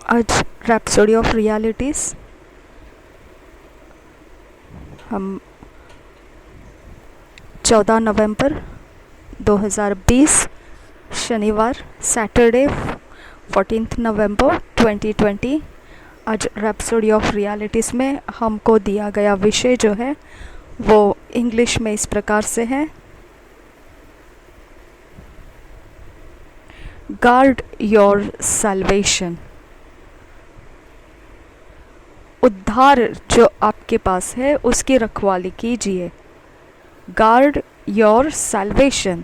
आज rhapsody of realities हम 14 नवंबर 2020 शनिवार सैटरडे 14 नवंबर 2020 आज रैप्सोडी ऑफ रियलिटीज़ में हमको दिया गया विषय जो है वो इंग्लिश में इस प्रकार से है, गार्ड योर सैल्वेशन। उद्धार जो आपके पास है उसकी रखवाली कीजिए। गार्ड योर सैल्वेशन,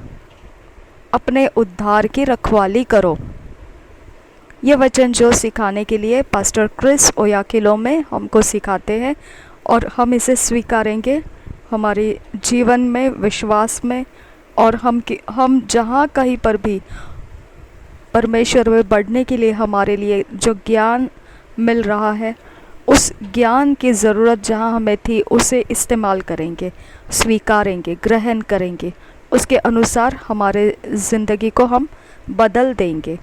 अपने उद्धार की रखवाली करो। ये वचन जो सिखाने के लिए पास्टर क्रिस ओयाकिलो में हमको सिखाते हैं और हम इसे स्वीकारेंगे हमारे जीवन में, विश्वास में, और हम जहाँ कहीं पर भी परमेश्वर में बढ़ने के लिए हमारे लिए जो ज्ञान मिल रहा है उस ज्ञान की ज़रूरत जहाँ हमें थी उसे इस्तेमाल करेंगे, स्वीकारेंगे, ग्रहण करेंगे। उसके अनुसार हमारे ज़िंदगी को हम बदल देंगे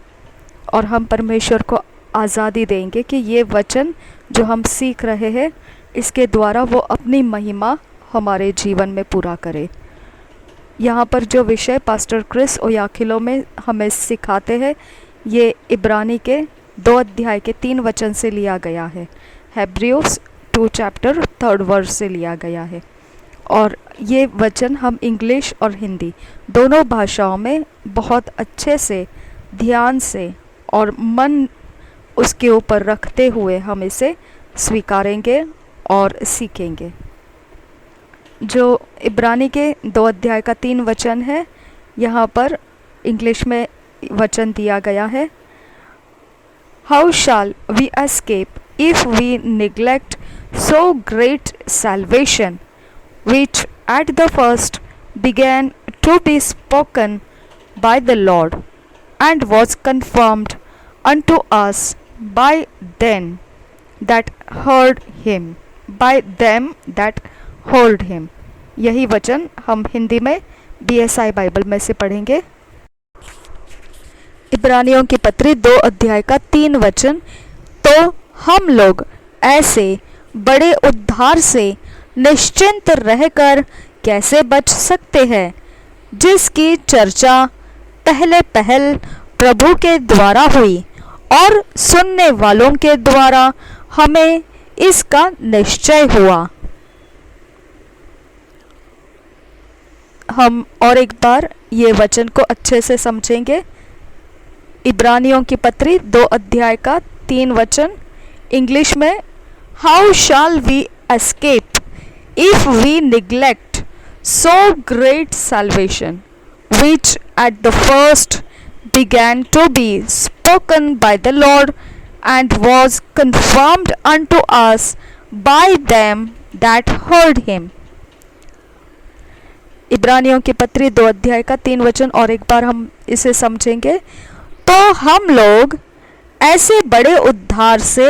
और हम परमेश्वर को आज़ादी देंगे कि ये वचन जो हम सीख रहे हैं इसके द्वारा वो अपनी महिमा हमारे जीवन में पूरा करे। यहाँ पर जो विषय पास्टर क्रिस ओयाकिलो में हमें सिखाते हैं ये इब्रानी के 2 अध्याय के 3 वचन से लिया गया है। हेब्रियोस 2 चैप्टर 3 वर्स से लिया गया है और ये वचन हम इंग्लिश और हिंदी दोनों भाषाओं में बहुत अच्छे से, ध्यान से और मन उसके ऊपर रखते हुए हम इसे स्वीकारेंगे और सीखेंगे। जो इब्रानी के 2 अध्याय का 3 वचन है, यहाँ पर इंग्लिश में वचन दिया गया है, how shall we escape if we neglect so great salvation, which at the first began to be spoken by the Lord, and was confirmed unto us by them that heard him, by them that heard him। यही वचन हम हिंदी में BSI Bible में से पढ़ेंगे। इब्रानियों की पत्री 2 अध्याय का 3 वचन, तो हम लोग ऐसे बड़े उद्धार से निश्चिंत रहकर कैसे बच सकते हैं जिसकी चर्चा पहले प्रभु के द्वारा हुई और सुनने वालों के द्वारा हमें इसका निश्चय हुआ। हम और एक बार ये वचन को अच्छे से समझेंगे। इब्रानियों की पत्री 2 अध्याय का 3 वचन इंग्लिश में, how shall we escape if we neglect so great salvation which at the first began to be spoken by the Lord and was confirmed unto us by them that heard him। इब्रानियों की पत्री 2 अध्याय का 3 वचन और एक बार हम इसे समझेंगे। तो हम लोग ऐसे बड़े उद्धार से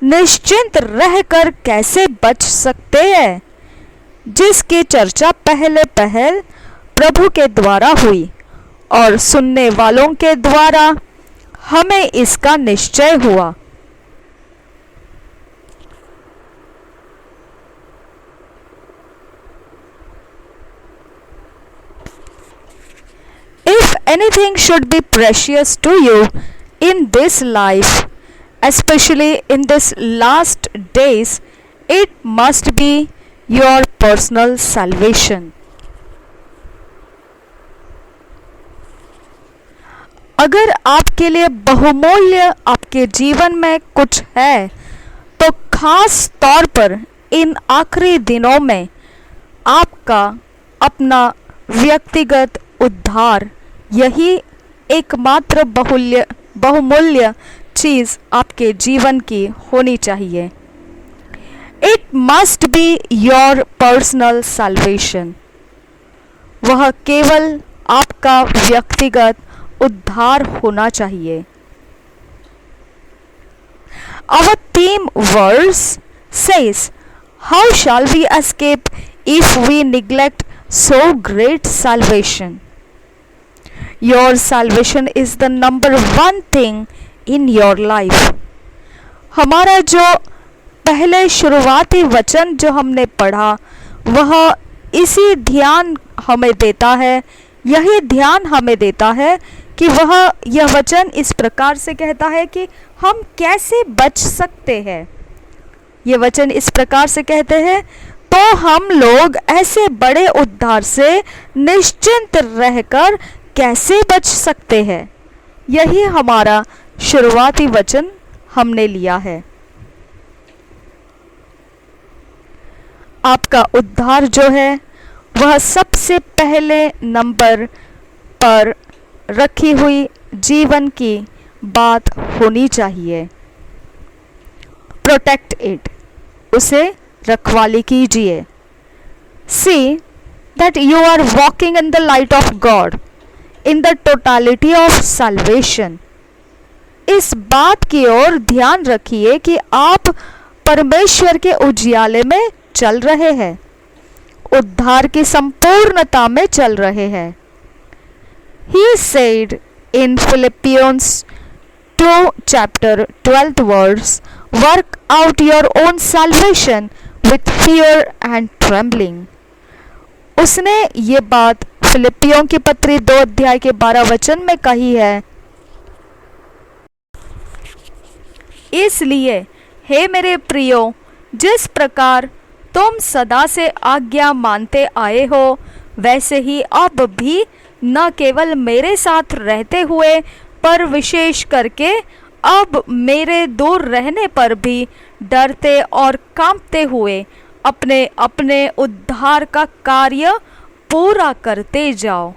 निश्चिंत रहकर कैसे बच सकते हैं जिसकी चर्चा पहले प्रभु के द्वारा हुई और सुनने वालों के द्वारा हमें इसका निश्चय हुआ। If anything should be precious to you in this life, especially in this last days, it must be your personal salvation। अगर आपके लिए बहुमूल्य आपके जीवन में कुछ है तो खास तौर पर इन आखिरी दिनों में आपका अपना व्यक्तिगत उद्धार यही एकमात्र बहुमूल्य चीज़ आपके जीवन की होनी चाहिए। It must be your personal salvation, वह केवल आपका व्यक्तिगत उद्धार होना चाहिए। Our theme verse says, how shall we escape if we neglect so great salvation? Your salvation is the number one thing in your life. हमारा जो पहले शुरुआती वचन जो हमने पढ़ा वह इसी ध्यान हमें देता है, यही ध्यान हमें देता है कि यह वचन इस प्रकार से कहता है कि हम कैसे बच सकते हैं। ये वचन इस प्रकार से कहते हैं, तो हम लोग ऐसे बड़े उद्धार से निश्चिंत रहकर कैसे बच सकते हैं। यही हमारा शुरुआती वचन हमने लिया है। आपका उद्धार जो है वह सबसे पहले नंबर पर रखी हुई जीवन की बात होनी चाहिए। प्रोटेक्ट इट, उसे रखवाली कीजिए। See that you are walking in the light of God in the totality of salvation. इस बात की ओर ध्यान रखिए कि आप परमेश्वर के उजियाले में चल रहे हैं, उद्धार की संपूर्णता में चल रहे हैं। He said in Philippians 2 chapter 12th verse, work out your own salvation with fear and trembling. उसने ये बात फिलिपियों की पत्री 2 अध्याय के 12 वचन में कही है। इसलिए हे मेरे प्रियो, जिस प्रकार तुम सदा से आज्ञा मानते आए हो, वैसे ही अब भी न केवल मेरे साथ रहते हुए पर विशेष करके अब मेरे दूर रहने पर भी डरते और कांपते हुए अपने अपने उद्धार का कार्य पूरा करते जाओ।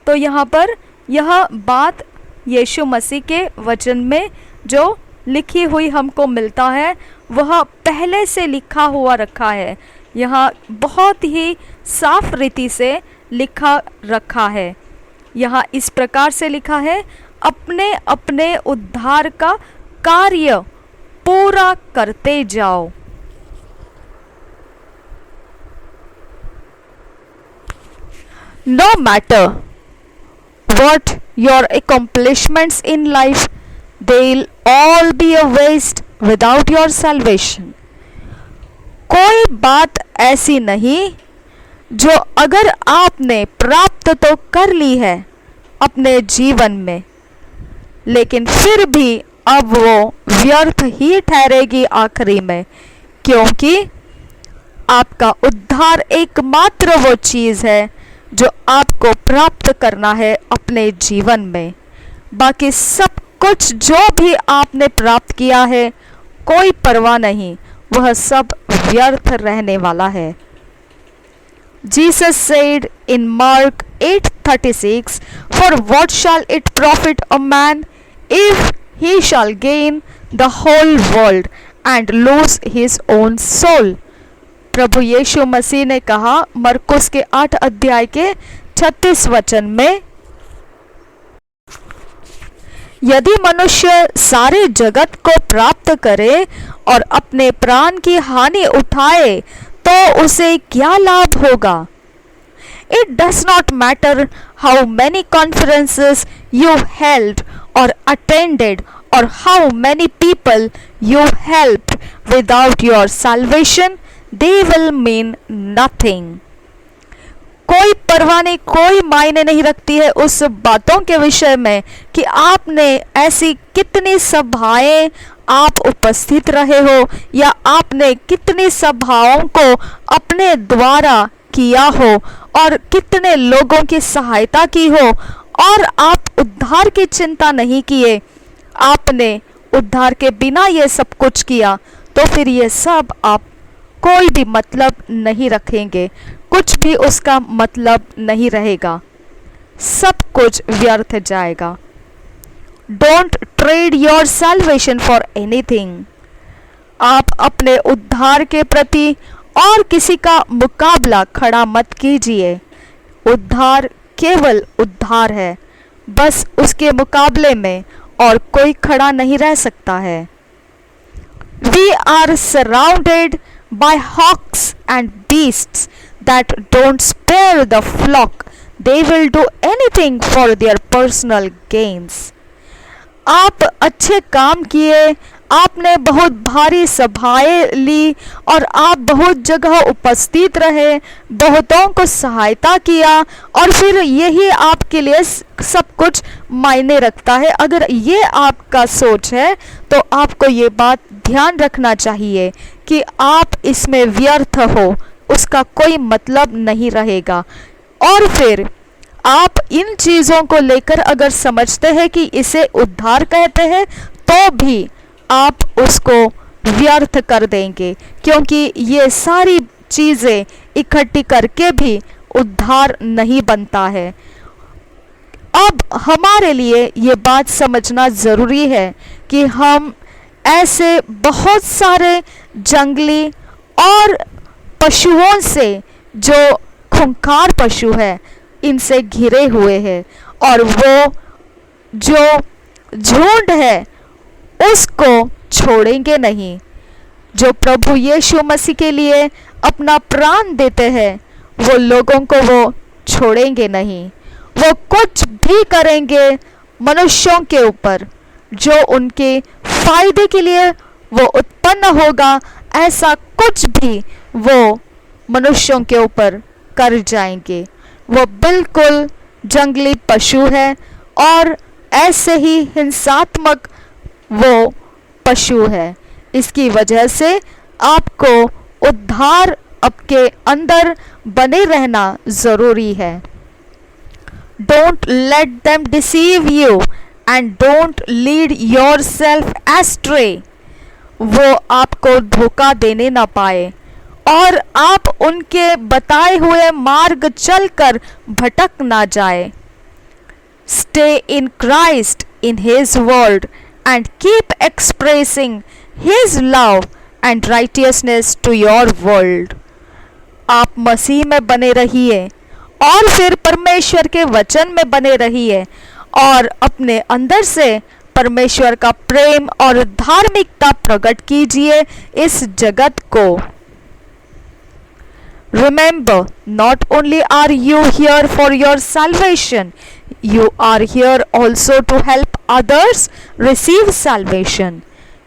तो यहाँ पर यह बात यीशु मसीह के वचन में जो लिखी हुई हमको मिलता है वह पहले से लिखा हुआ रखा है। यहाँ बहुत ही साफ रीति से लिखा रखा है। यहाँ इस प्रकार से लिखा है, अपने अपने उद्धार का कार्य पूरा करते जाओ। No matter what your accomplishments in life, they'll all be a waste without your salvation. कोई बात ऐसी नहीं जो अगर आपने प्राप्त तो कर ली है अपने जीवन में, लेकिन फिर भी अब वो व्यर्थ ही ठहरेगी आखिरी में, क्योंकि आपका उद्धार एकमात्र वो चीज़ है जो आपको प्राप्त करना है अपने जीवन में। बाकी सब कुछ जो भी आपने प्राप्त किया है, कोई परवाह नहीं, वह सब व्यर्थ रहने वाला है। Jesus said in Mark 8:36, "For what shall it profit a man if he shall gain the whole world and lose his own soul?" प्रभु यीशु मसीह ने कहा मरकुस के 8 अध्याय के 36 वचन में, यदि मनुष्य सारे जगत को प्राप्त करे और अपने प्राण की हानि उठाए तो उसे क्या लाभ होगा? It does not matter how many conferences you held or attended or how many people you helped, without your salvation they will mean nothing. कोई परवाह नहीं, कोई मायने नहीं रखती है उस बातों के विषय में कि आपने ऐसी कितनी सभाएं आप उपस्थित रहे हो या आपने कितनी सभाओं को अपने द्वारा किया हो और कितने लोगों की सहायता की हो और आप उद्धार की चिंता नहीं किए, आपने उद्धार के बिना ये सब कुछ किया, तो फिर ये सब आप कोई भी मतलब नहीं रखेंगे, कुछ भी उसका मतलब नहीं रहेगा, सब कुछ व्यर्थ जाएगा। Don't trade your salvation for anything. आप अपने उद्धार के प्रति और किसी का मुकाबला खड़ा मत कीजिए। उद्धार केवल उद्धार है, बस उसके मुकाबले में और कोई खड़ा नहीं रह सकता है। We are surrounded by hawks and beasts that don't spare the flock. They will do anything for their personal gains. आप अच्छे काम किए, आपने बहुत भारी सभाएं ली और आप बहुत जगह उपस्थित रहे, बहुतों को सहायता किया, और फिर यही आपके लिए सब कुछ मायने रखता है। अगर ये आपका सोच है तो आपको ये बात ध्यान रखना चाहिए कि आप इसमें व्यर्थ हो, उसका कोई मतलब नहीं रहेगा। और फिर आप इन चीज़ों को लेकर अगर समझते हैं कि इसे उद्धार कहते हैं, तो भी आप उसको व्यर्थ कर देंगे, क्योंकि ये सारी चीज़ें इकट्ठी करके भी उद्धार नहीं बनता है। अब हमारे लिए ये बात समझना ज़रूरी है कि हम ऐसे बहुत सारे जंगली और पशुओं से, जो खूंखार पशु है, इनसे घिरे हुए हैं, और वो जो झुंड है उसको छोड़ेंगे नहीं। जो प्रभु यीशु मसीह के लिए अपना प्राण देते हैं, वो लोगों को वो छोड़ेंगे नहीं। वो कुछ भी करेंगे मनुष्यों के ऊपर जो उनके फायदे के लिए वो उत्पन्न होगा, ऐसा कुछ भी वो मनुष्यों के ऊपर कर जाएंगे। वो बिल्कुल जंगली पशु है और ऐसे ही हिंसात्मक वो पशु है। इसकी वजह से आपको उद्धार आपके अंदर बने रहना ज़रूरी है। Don't let them deceive you and don't lead yourself ashtray. वो आपको धोखा देने ना पाए और आप उनके बताए हुए मार्ग चलकर भटक ना जाए। Stay in Christ in his word and keep expressing his love and righteousness to your world। आप मसीह में बने रहिए और फिर परमेश्वर के वचन में बने रहिए और अपने अंदर से परमेश्वर का प्रेम और धार्मिकता प्रकट कीजिए इस जगत को। Remember, not only are you here for your salvation, you are here also to help others receive salvation।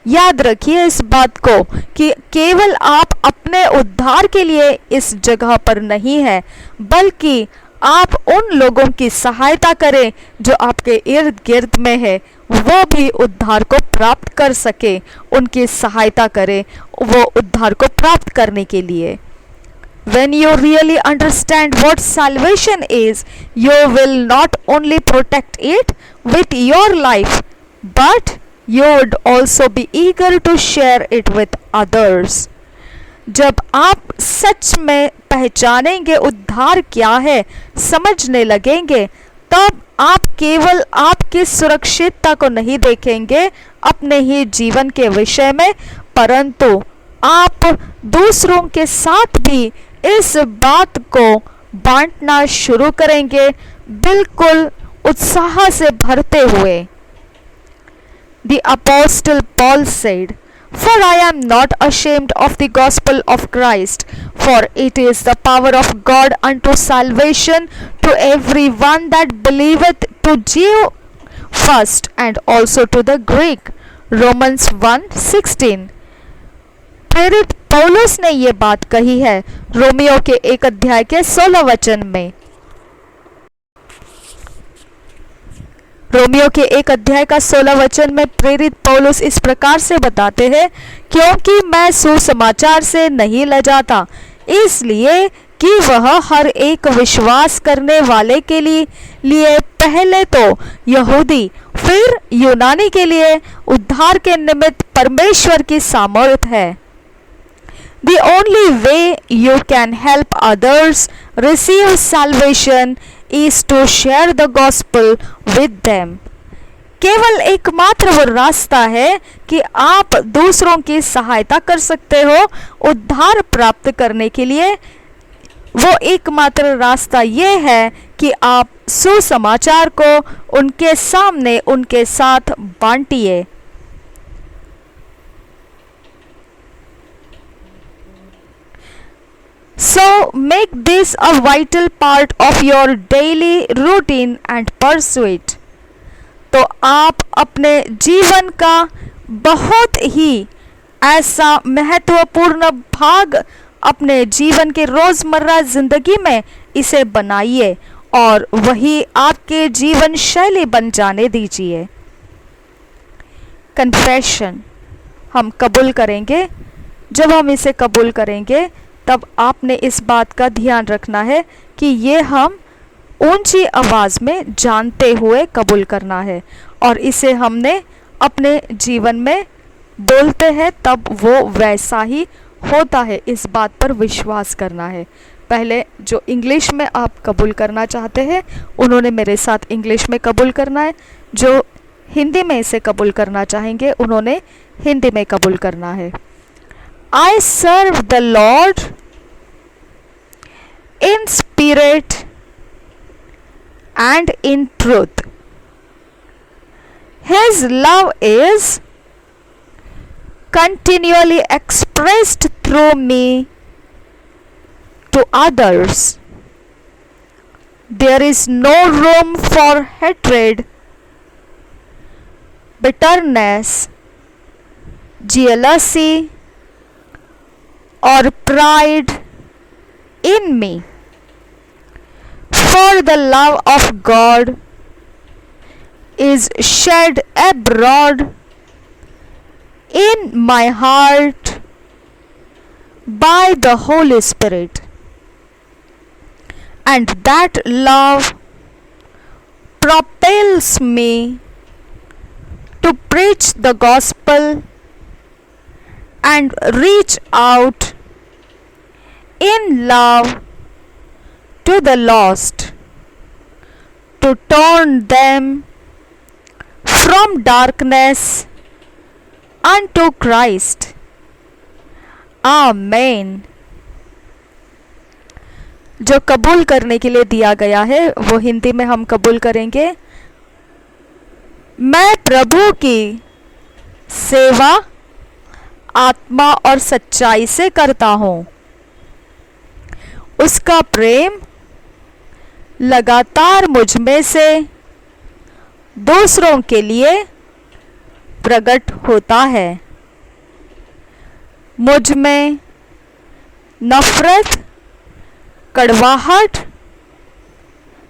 याद रखिए इस बात को कि केवल आप अपने उद्धार के लिए इस जगह पर नहीं है, बल्कि आप उन लोगों की सहायता करें जो आपके इर्द गिर्द में है, वो भी उद्धार को प्राप्त कर सके। उनकी सहायता करें वो उद्धार को प्राप्त करने के लिए। When you really understand what salvation is, you will not only protect it with your life, but you would also be eager to share it with others। जब आप सच में पहचानेंगे उद्धार क्या है, समझने लगेंगे, तब आप केवल आपकी सुरक्षितता को नहीं देखेंगे अपने ही जीवन के विषय में, परंतु आप दूसरों के साथ भी इस बात को बांटना शुरू करेंगे, बिल्कुल उत्साह से भरते हुए। The Apostle Paul said, "For I am not ashamed of the gospel of Christ, for it is the power of God unto salvation to everyone that believeth, to Jew first and also to the Greek." Romans 1:16। प्रेरित पौलुस ने ये बात कही है Romeo के 1 अध्याय के 16 वचन में। रोमियो के 1 अध्याय का 16 वचन में प्रेरित पौलुस इस प्रकार से बताते हैं, क्योंकि मैं सुसमाचार से नहीं लजाता, इसलिए कि वह हर एक विश्वास करने वाले के लिए पहले तो यहूदी फिर यूनानी के लिए उद्धार के निमित्त परमेश्वर की सामर्थ है। The only way you can help others receive salvation is to share the gospel with them। केवल एकमात्र वो रास्ता है कि आप दूसरों की सहायता कर सकते हो उद्धार प्राप्त करने के लिए। वो एकमात्र रास्ता ये है कि आप सुसमाचार को उनके सामने उनके साथ बांटिए। So make this a vital part of your daily routine and pursue it। तो आप अपने जीवन का बहुत ही ऐसा महत्वपूर्ण भाग अपने जीवन के रोजमर्रा जिंदगी में इसे बनाइए और वही आपके जीवन शैली बन जाने दीजिए। कन्फेशन हम कबूल करेंगे। जब हम इसे कबूल करेंगे तब आपने इस बात का ध्यान रखना है कि ये हम ऊंची आवाज़ में जानते हुए कबूल करना है और इसे हमने अपने जीवन में बोलते हैं तब वो वैसा ही होता है, इस बात पर विश्वास करना है। पहले जो इंग्लिश में आप कबूल करना चाहते हैं उन्होंने मेरे साथ इंग्लिश में कबूल करना है, जो हिंदी में इसे कबूल करना चाहेंगे उन्होंने हिंदी में कबूल करना है। I serve the Lord in spirit and in truth. His love is continually expressed through me to others. There is no room for hatred, bitterness, jealousy, or pride in me. For the love of God is shed abroad in my heart by the Holy Spirit, and that love propels me to preach the gospel and reach out in love to the lost, to turn them from darkness unto Christ. आमेन। जो कबूल करने के लिए दिया गया है वो हिंदी में हम कबूल करेंगे। मैं प्रभु की सेवा आत्मा और सच्चाई से करता हूँ। उसका प्रेम लगातार मुझ में से दूसरों के लिए प्रकट होता है। मुझ में नफरत, कड़वाहट,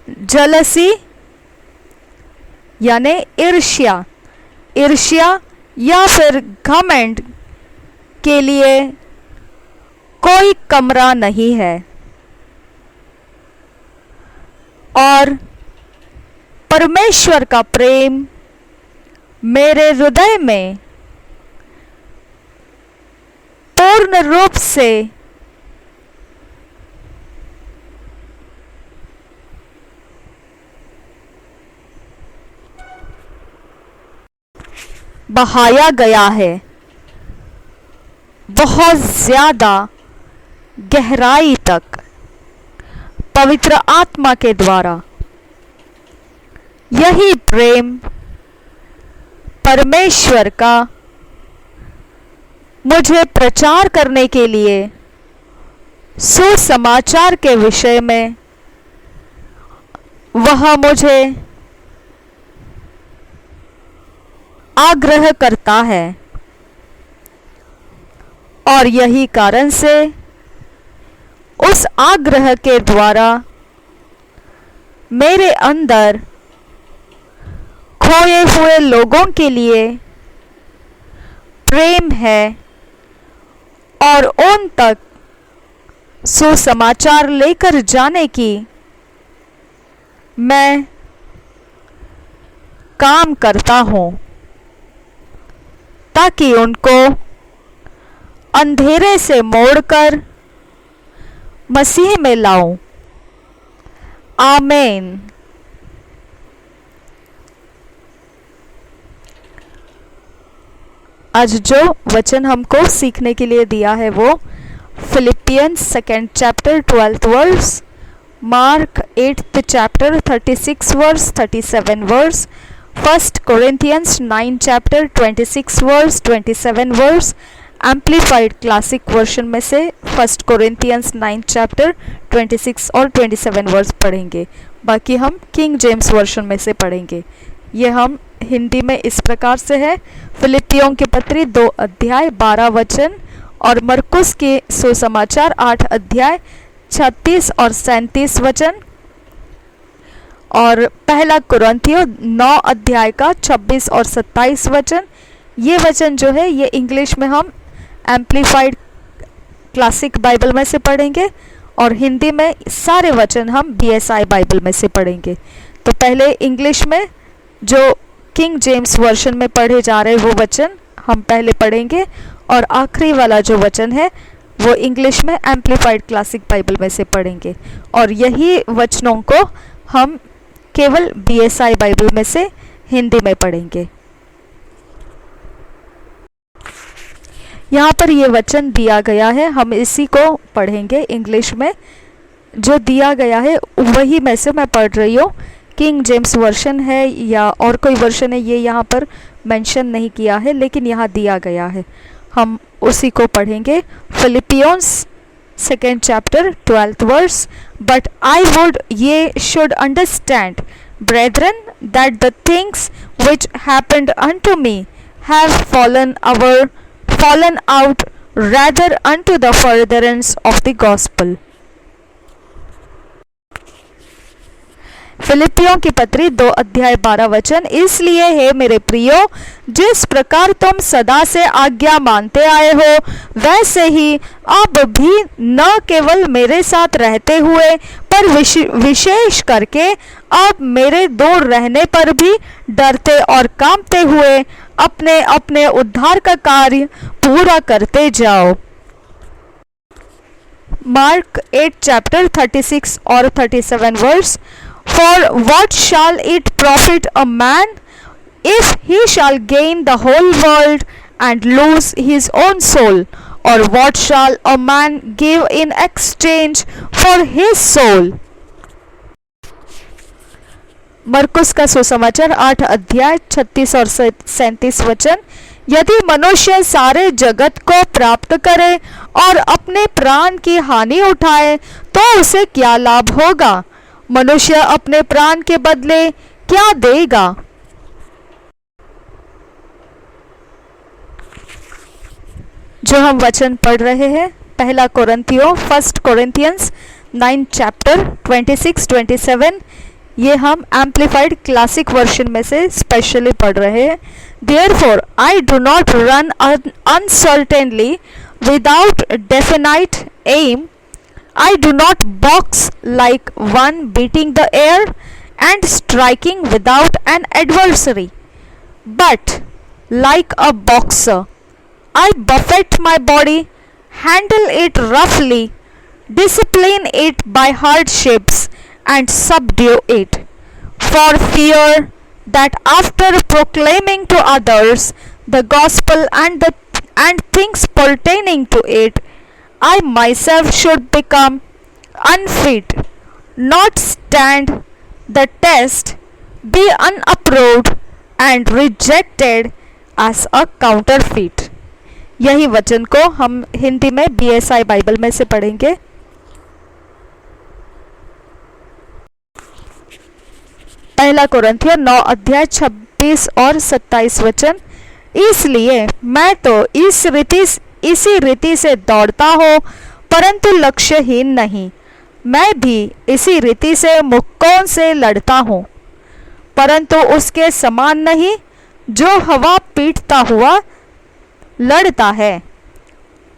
जलसी यानी ईर्ष्या या फिर घमंड के लिए कोई कमरा नहीं है और परमेश्वर का प्रेम मेरे हृदय में पूर्ण रूप से बहाया गया है, बहुत ज्यादा गहराई तक पवित्र आत्मा के द्वारा। यही प्रेम परमेश्वर का मुझे प्रचार करने के लिए सुसमाचार के विषय में वह मुझे आग्रह करता है और यही कारण से उस आग्रह के द्वारा मेरे अंदर खोए हुए लोगों के लिए प्रेम है और उन तक सुसमाचार लेकर जाने की मैं काम करता हूं ताकि उनको अंधेरे से मोड़कर मसीह में लाऊं। आमीन। आज जो वचन हमको सीखने के लिए दिया है वो Philippians 2nd chapter 12th verse, Mark 8th chapter 36 verse 37 verse, 1 Corinthians 9 chapter 26 verse 27 verse, amplified classic version में से 1 Corinthians 9 चैप्टर 26 और 27 वर्स पढ़ेंगे। बाकी हम किंग जेम्स वर्जन में से पढ़ेंगे। ये हम हिंदी में इस प्रकार से है। फिलिपियों की पत्री 2 अध्याय 12 वचन और मरकुस के सुसमाचार 8 अध्याय 36 और 37 वचन और पहला कुरिन्थियों 9 अध्याय का 26 और 27 वचन। ये वचन जो है ये इंग्लिश में हम एम्प्लीफाइड क्लासिक बाइबल में से पढ़ेंगे और हिंदी में सारे वचन हम BSI बाइबल में से पढ़ेंगे। तो पहले इंग्लिश में जो किंग जेम्स वर्जन में पढ़े जा रहे वो वचन हम पहले पढ़ेंगे और आखिरी वाला जो वचन है वो इंग्लिश में एम्प्लीफाइड क्लासिक बाइबल में से पढ़ेंगे और यही वचनों को हम केवल BSI बाइबल में से हिंदी में पढ़ेंगे। यहाँ पर ये वचन दिया गया है, हम इसी को पढ़ेंगे इंग्लिश में। जो दिया गया है वही में से मैं पढ़ रही हूँ। किंग जेम्स वर्जन है या और कोई वर्जन है ये यहाँ पर मेंशन नहीं किया है, लेकिन यहाँ दिया गया है, हम उसी को पढ़ेंगे। Philippians 2nd chapter 12th verse, but I would ye should understand, brethren, that the things which happened unto me have fallen out rather unto the furtherance of the gospel. फिलिपियों की पत्री 2 अध्याय 12 वचन, इसलिए हे मेरे प्रियो, जिस प्रकार तुम सदा से आज्ञा मानते आए हो वैसे ही अब भी न केवल मेरे साथ रहते हुए पर विशेष करके अब मेरे दूर रहने पर भी डरते और कांपते हुए अपने अपने उद्धार का कार्य पूरा करते जाओ। मार्क 8 chapter 36 और 37 verse, For what shall it profit a man if he shall gain the whole world and lose his own soul? Or what shall a man give in exchange for his soul? मरकुस का सुसमाचार 8 अध्याय 36 और 37 वचन, यदि मनुष्य सारे जगत को प्राप्त करे और अपने प्राण की हानि उठाए तो उसे क्या लाभ होगा? मनुष्य अपने प्राण के बदले क्या देगा? जो हम वचन पढ़ रहे हैं पहला कुरिन्थियों 1 Corinthians 9 chapter 26-27, ये हम एम्प्लीफाइड क्लासिक वर्जन में से स्पेशली पढ़ रहे हैं। Therefore I do not run uncertainly without definite aim. I do not box like one beating the air and striking without an adversary, but like a boxer I buffet my body, handle it roughly, discipline it by hardships, and subdue it, for fear that after proclaiming to others the gospel and things pertaining to it, I myself should become unfit, not stand the test, be unapproved and rejected as a counterfeit. यही वचन को हम हिंदी में BSI Bible में से पढ़ेंगे। पहला कुरिन्थियों 9 अध्याय 26 और 27 वचन, इसलिए मैं तो इसी रीति से दौड़ता हो परंतु लक्ष्यहीन नहीं, मैं भी इसी रीति से मुक्कों से लड़ता हूँ परंतु उसके समान नहीं जो हवा पीटता हुआ लड़ता है,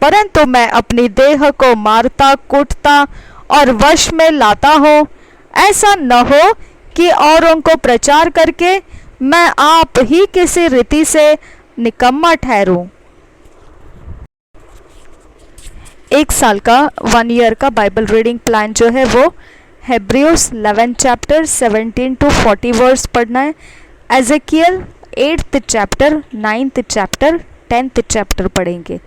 परंतु मैं अपनी देह को मारता कूटता और वश में लाता हूँ, ऐसा न हो कि औरों को प्रचार करके मैं आप ही किसी रीति से निकम्मा ठहरूं। 1 साल का 1 ईयर का बाइबल रीडिंग प्लान जो है वो हेब्रियस 11 chapter 17 to 40 वर्स पढ़ना है, Ezekiel 8th chapter 9th chapter 10th chapter पढ़ेंगे।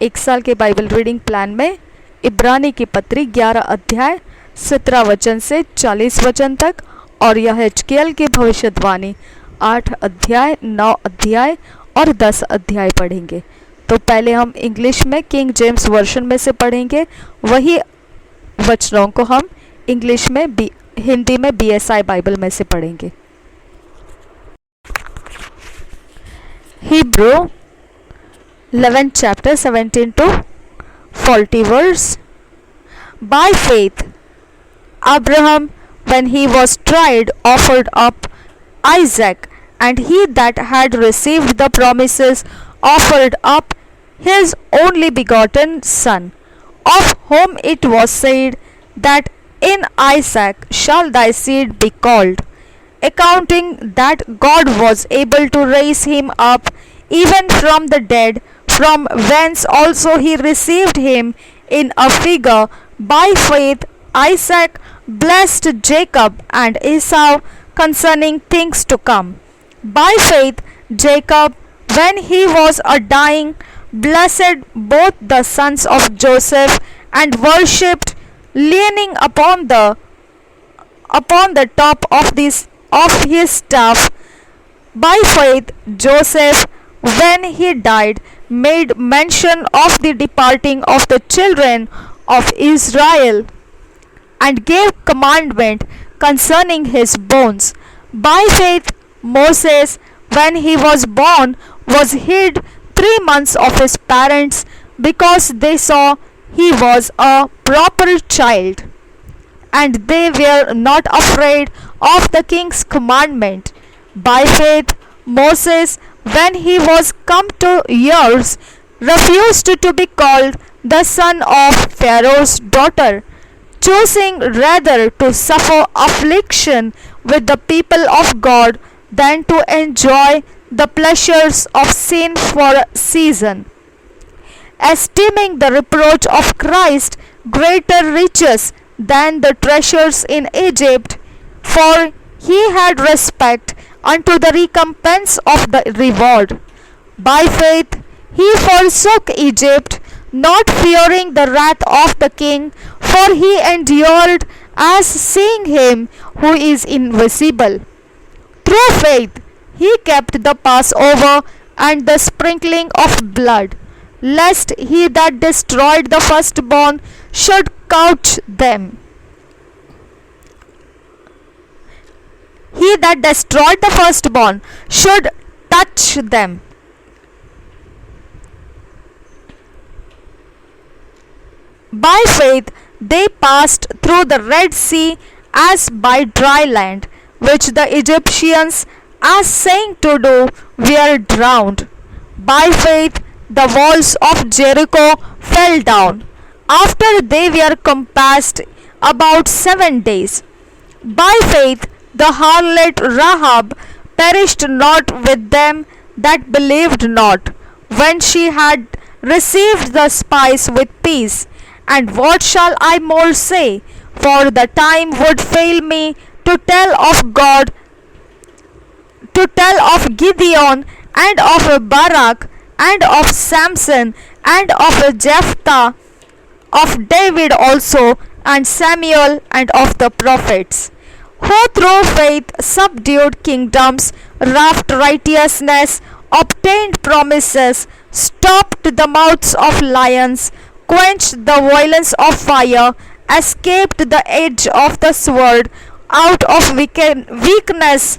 1 साल के बाइबल रीडिंग प्लान में इब्रानी की पत्री 11 अध्याय 17 वचन से 40 वचन तक और यहेजकेल की भविष्यवाणी 8 अध्याय 9 अध्याय और 10 अध्याय पढ़ेंगे। तो पहले हम इंग्लिश में किंग जेम्स वर्जन में से पढ़ेंगे, वही वचनों को हम इंग्लिश में हिंदी में BSI बाइबल में से पढ़ेंगे। Hebrew 11 chapter 17 to 40 verse. By faith, Abraham, when he was tried, offered up Isaac, and he that had received the promises offered up his only begotten son, of whom it was said that in Isaac shall thy seed be called, accounting that God was able to raise him up even from the dead, from whence also he received him in a figure. By faith Isaac blessed Jacob and Esau concerning things to come. By faith Jacob, when he was a dying, blessed both the sons of Joseph, and worshipped, leaning upon the top of his staff. By faith Joseph, when he died, made mention of the departing of the children of Israel, and gave commandment concerning his bones. By faith Moses, when he was born, was hid 3 months of his parents, because they saw he was a proper child, and they were not afraid of the king's commandment. By faith Moses, when he was come to years, refused to be called the son of Pharaoh's daughter, choosing rather to suffer affliction with the people of God than to enjoy the pleasures of sin for a season, esteeming the reproach of Christ greater riches than the treasures in Egypt, for he had respect unto the recompense of the reward. By faith he forsook Egypt, not fearing the wrath of the king, for he endured as seeing him who is invisible. Through faith he kept the Passover and the sprinkling of blood, lest he that destroyed the firstborn should couch them. He that destroyed the firstborn should touch them. By faith they passed through the Red Sea as by dry land, which the Egyptians, as saying to do, were drowned. By faith the walls of Jericho fell down, after they were compassed about 7 days. By faith the harlot Rahab perished not with them that believed not, when she had received the spice with peace. And what shall I more say? For the time would fail me to tell of God, to tell of Gideon, and of Barak, and of Samson, and of Jephthah, of David also, and Samuel, and of the prophets, who through faith subdued kingdoms, wrought righteousness, obtained promises, stopped the mouths of lions, quenched the violence of fire, escaped the edge of the sword, out of weakness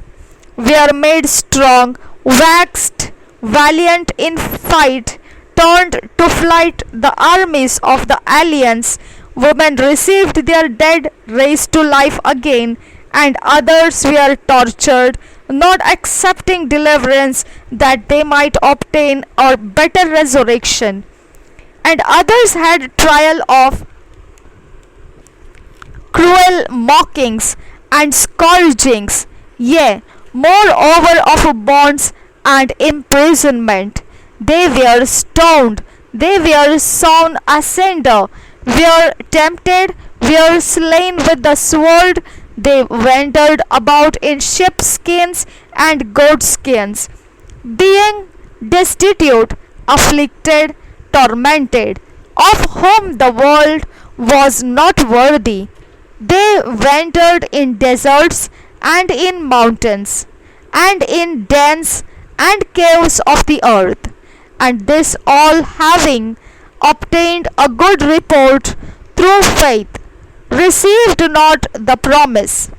were made strong, waxed valiant in fight, turned to flight the armies of the aliens. Women received their dead raised to life again, and others were tortured, not accepting deliverance that they might obtain a better resurrection. And others had trial of cruel mockings and scourgings, yea, moreover of bonds and imprisonment. They were stoned, they were sawn asunder, were tempted, were slain with the sword. They wandered about in sheepskins and goatskins, being destitute, afflicted, tormented, of whom the world was not worthy. They wandered in deserts and in mountains, and in dens and caves of the earth, and this all having obtained a good report through faith, received not the promise,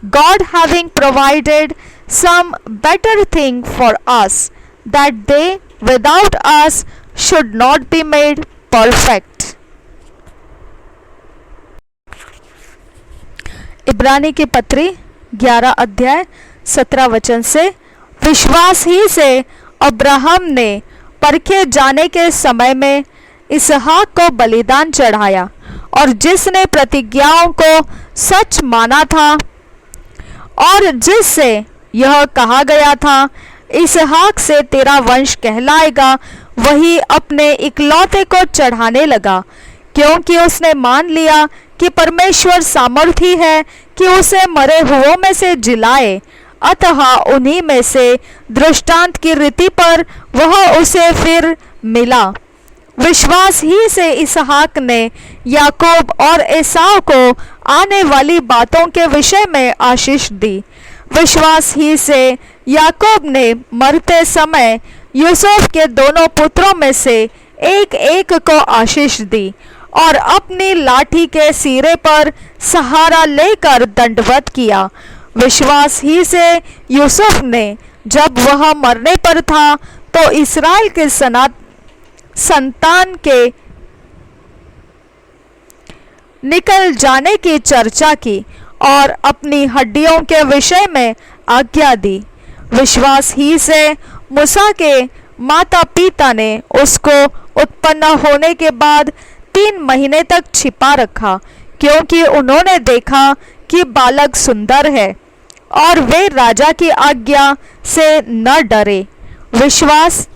God having provided some better thing for us, that they without us should not be made perfect. इब्रानी की पत्री 11 अध्याय 17 वचन से, विश्वास ही से Abraham ने परखे जाने के समय में इसहाक को बलिदान चढ़ाया, और जिसने प्रतिज्ञाओं को सच माना था और जिससे यह कहा गया था इसहाक से तेरा वंश कहलाएगा, वही अपने इकलौते को चढ़ाने लगा, क्योंकि उसने मान लिया कि परमेश्वर सामर्थी है कि उसे मरे हुओं में से जिलाए। अतः उन्हीं में से दृष्टांत की रीति पर वह उसे फिर मिला। विश्वास ही से इसहाक ने याकूब और एसाव को आने वाली बातों के विषय में आशीष दी। विश्वास ही से याकूब ने मरते समय यूसुफ के दोनों पुत्रों में से एक एक को आशीष दी और अपनी लाठी के सिरे पर सहारा लेकर दंडवत किया। विश्वास ही से यूसुफ ने जब वह मरने पर था तो इस्राएल के संतान के निकल जाने की चर्चा की और अपनी हड्डियों के विषय में आज्ञा दी। विश्वास ही से मूसा के माता पिता ने उसको उत्पन्न होने के बाद 3 महीने तक छिपा रखा, क्योंकि उन्होंने देखा कि बालक सुंदर है और वे राजा की आज्ञा से न डरे। विश्वास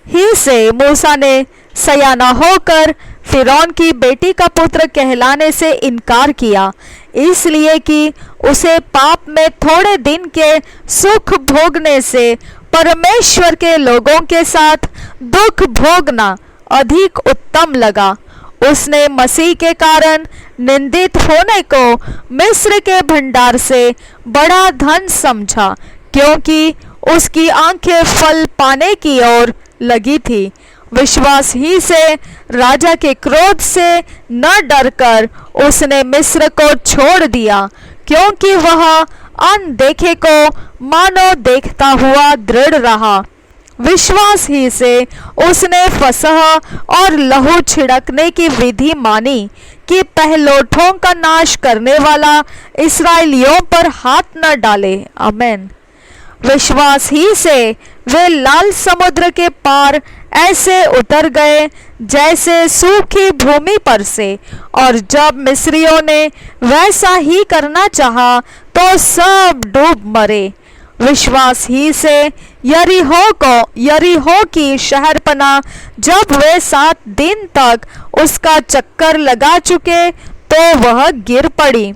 ही से मूसा ने सयाना होकर फिरौन की बेटी का पुत्र कहलाने से इनकार किया, इसलिए कि उसे पाप में थोड़े दिन के सुख भोगने से परमेश्वर के लोगों के साथ दुख भोगना अधिक उत्तम लगा। उसने मसीह के कारण निंदित होने को मिस्र के भंडार से बड़ा धन समझा, क्योंकि उसकी आंखें फल पाने की ओर लगी थी। विश्वास ही से राजा के क्रोध से न डरकर उसने मिस्र को छोड़ दिया, क्योंकि वह अनदेखे को मानो देखता हुआ दृढ़ रहा। विश्वास ही से उसने फसह और लहू छिड़कने की विधि मानी कि पहलौठों का नाश करने वाला इस्राएलियों पर हाथ न डाले। आमीन। विश्वास ही से वे लाल समुद्र के पार ऐसे उतर गए जैसे सूखी भूमि पर से, और जब मिस्रियों ने वैसा ही करना चाहा तो सब डूब मरे। विश्वास ही से यरीहो की शहरपनाह जब वे 7 दिन तक उसका चक्कर लगा चुके तो वह गिर पड़ी।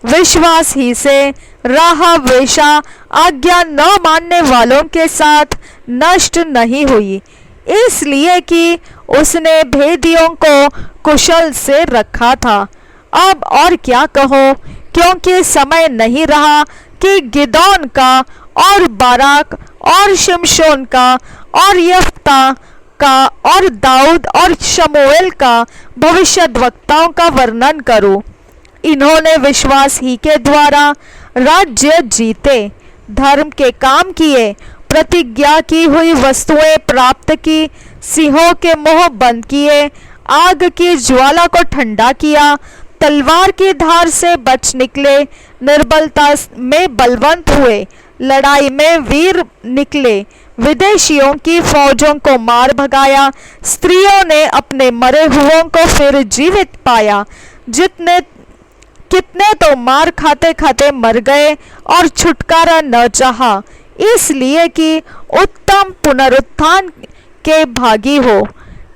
विश्वास ही से राहाब वेश्या आज्ञा न मानने वालों के साथ नष्ट नहीं हुई, इसलिए कि उसने भेदियों को कुशल से रखा था। अब और क्या कहो, क्योंकि समय नहीं रहा कि गिदोन का और बाराक और शिमशोन का और यफ्ता का और दाऊद और शमूएल का भविष्यद्वक्ताओं का वर्णन करूं। इन्होंने विश्वास ही के द्वारा राज्य जीते, धर्म के काम किए, प्रतिज्ञा की हुई वस्तुएं प्राप्त की, सिंहों के मुंह बंद किए, आग की ज्वाला को ठंडा किया, तलवार की धार से बच निकले, निर्बलता में बलवंत हुए, लड़ाई में वीर निकले, विदेशियों की फौजों को मार भगाया, स्त्रियों ने अपने मरे हुओं को फिर जीवित पाया, कितने तो मार खाते खाते मर गए और छुटकारा न चाहा, इसलिए कि उत्तम पुनरुत्थान के भागी हो।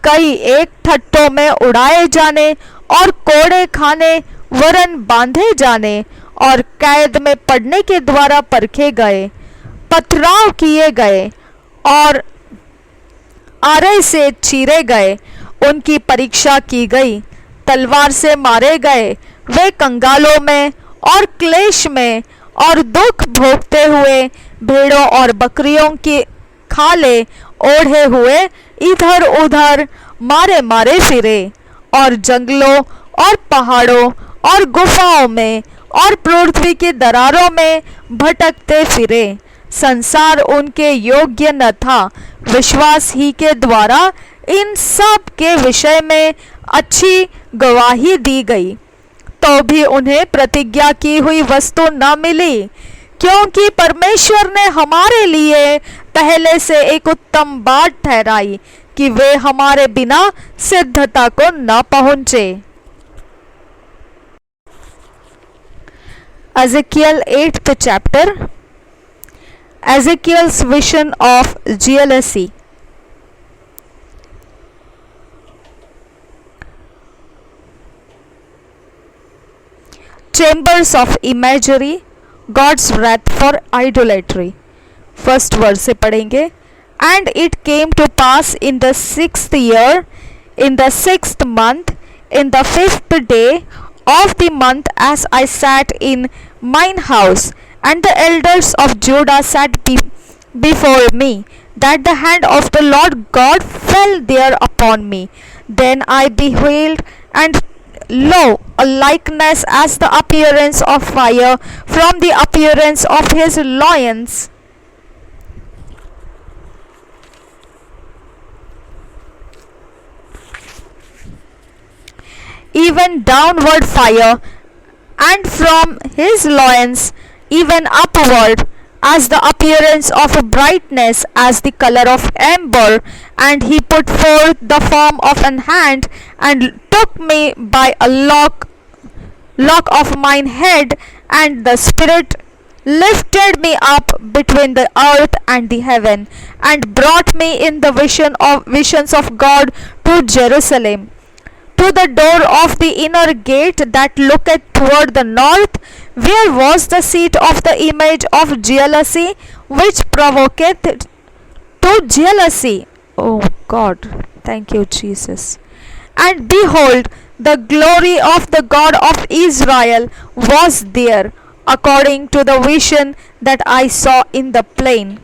कई एक ठट्टों में उड़ाए जाने और कोड़े खाने वरन बांधे जाने और कैद में पड़ने के द्वारा परखे गए, पथराव किए गए और आरे से चीरे गए, उनकी परीक्षा की गई, तलवार से मारे गए, वे कंगालों में और क्लेश में और दुख भोगते हुए भेड़ों और बकरियों की खाले ओढ़े हुए इधर उधर मारे मारे फिरे, और जंगलों और पहाड़ों और गुफाओं में और पृथ्वी की दरारों में भटकते फिरे। संसार उनके योग्य न था। विश्वास ही के द्वारा इन सब के विषय में अच्छी गवाही दी गई, तो भी उन्हें प्रतिज्ञा की हुई वस्तु न मिली, क्योंकि परमेश्वर ने हमारे लिए पहले से एक उत्तम बात ठहराई कि वे हमारे बिना सिद्धता को न पहुंचे। Ezekiel 8th chapter, Ezekiel's vision of jealousy. Chambers of imagery, God's wrath for idolatry. First word से पढ़ेंगे। And it came to pass in the 6th year, in the 6th month, in the 5th day of the month, as I sat in mine house, and the elders of Judah sat before me, that the hand of the Lord God fell there upon me. Then I beheld, and lo, a likeness as the appearance of fire from the appearance of his loins. Even downward fire, and from his loins even upward, as the appearance of brightness, as the color of amber. And he put forth the form of an hand, and took me by a lock of mine head, and the Spirit lifted me up between the earth and the heaven, and brought me in the visions of God to Jerusalem, to the door of the inner gate that looketh toward the north, where was the seat of the image of jealousy, which provoketh to jealousy. Oh God, thank you, Jesus. And behold, the glory of the God of Israel was there, according to the vision that I saw in the plain.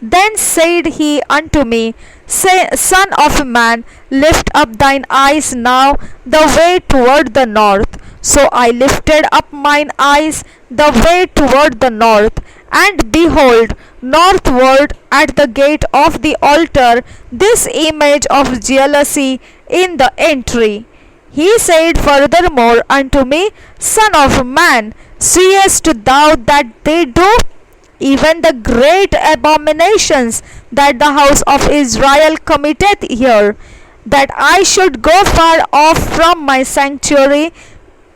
Then said he unto me, Son of man, lift up thine eyes now the way toward the north. So I lifted up mine eyes the way toward the north, and behold, northward at the gate of the altar, this image of jealousy in the entry. He said furthermore unto me, Son of man, seest thou that they do even the great abominations that the house of Israel committeth here, that I should go far off from my sanctuary?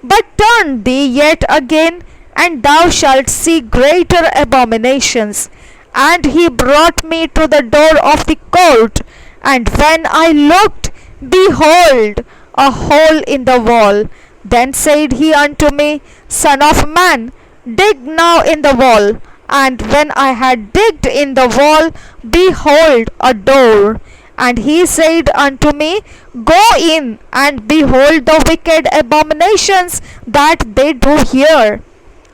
But turn thee yet again, and thou shalt see greater abominations. And he brought me to the door of the court, and when I looked, behold, a hole in the wall. Then said he unto me, Son of man, dig now in the wall. And when I had digged in the wall, behold, a door. And he said unto me, Go in, and behold the wicked abominations that they do here.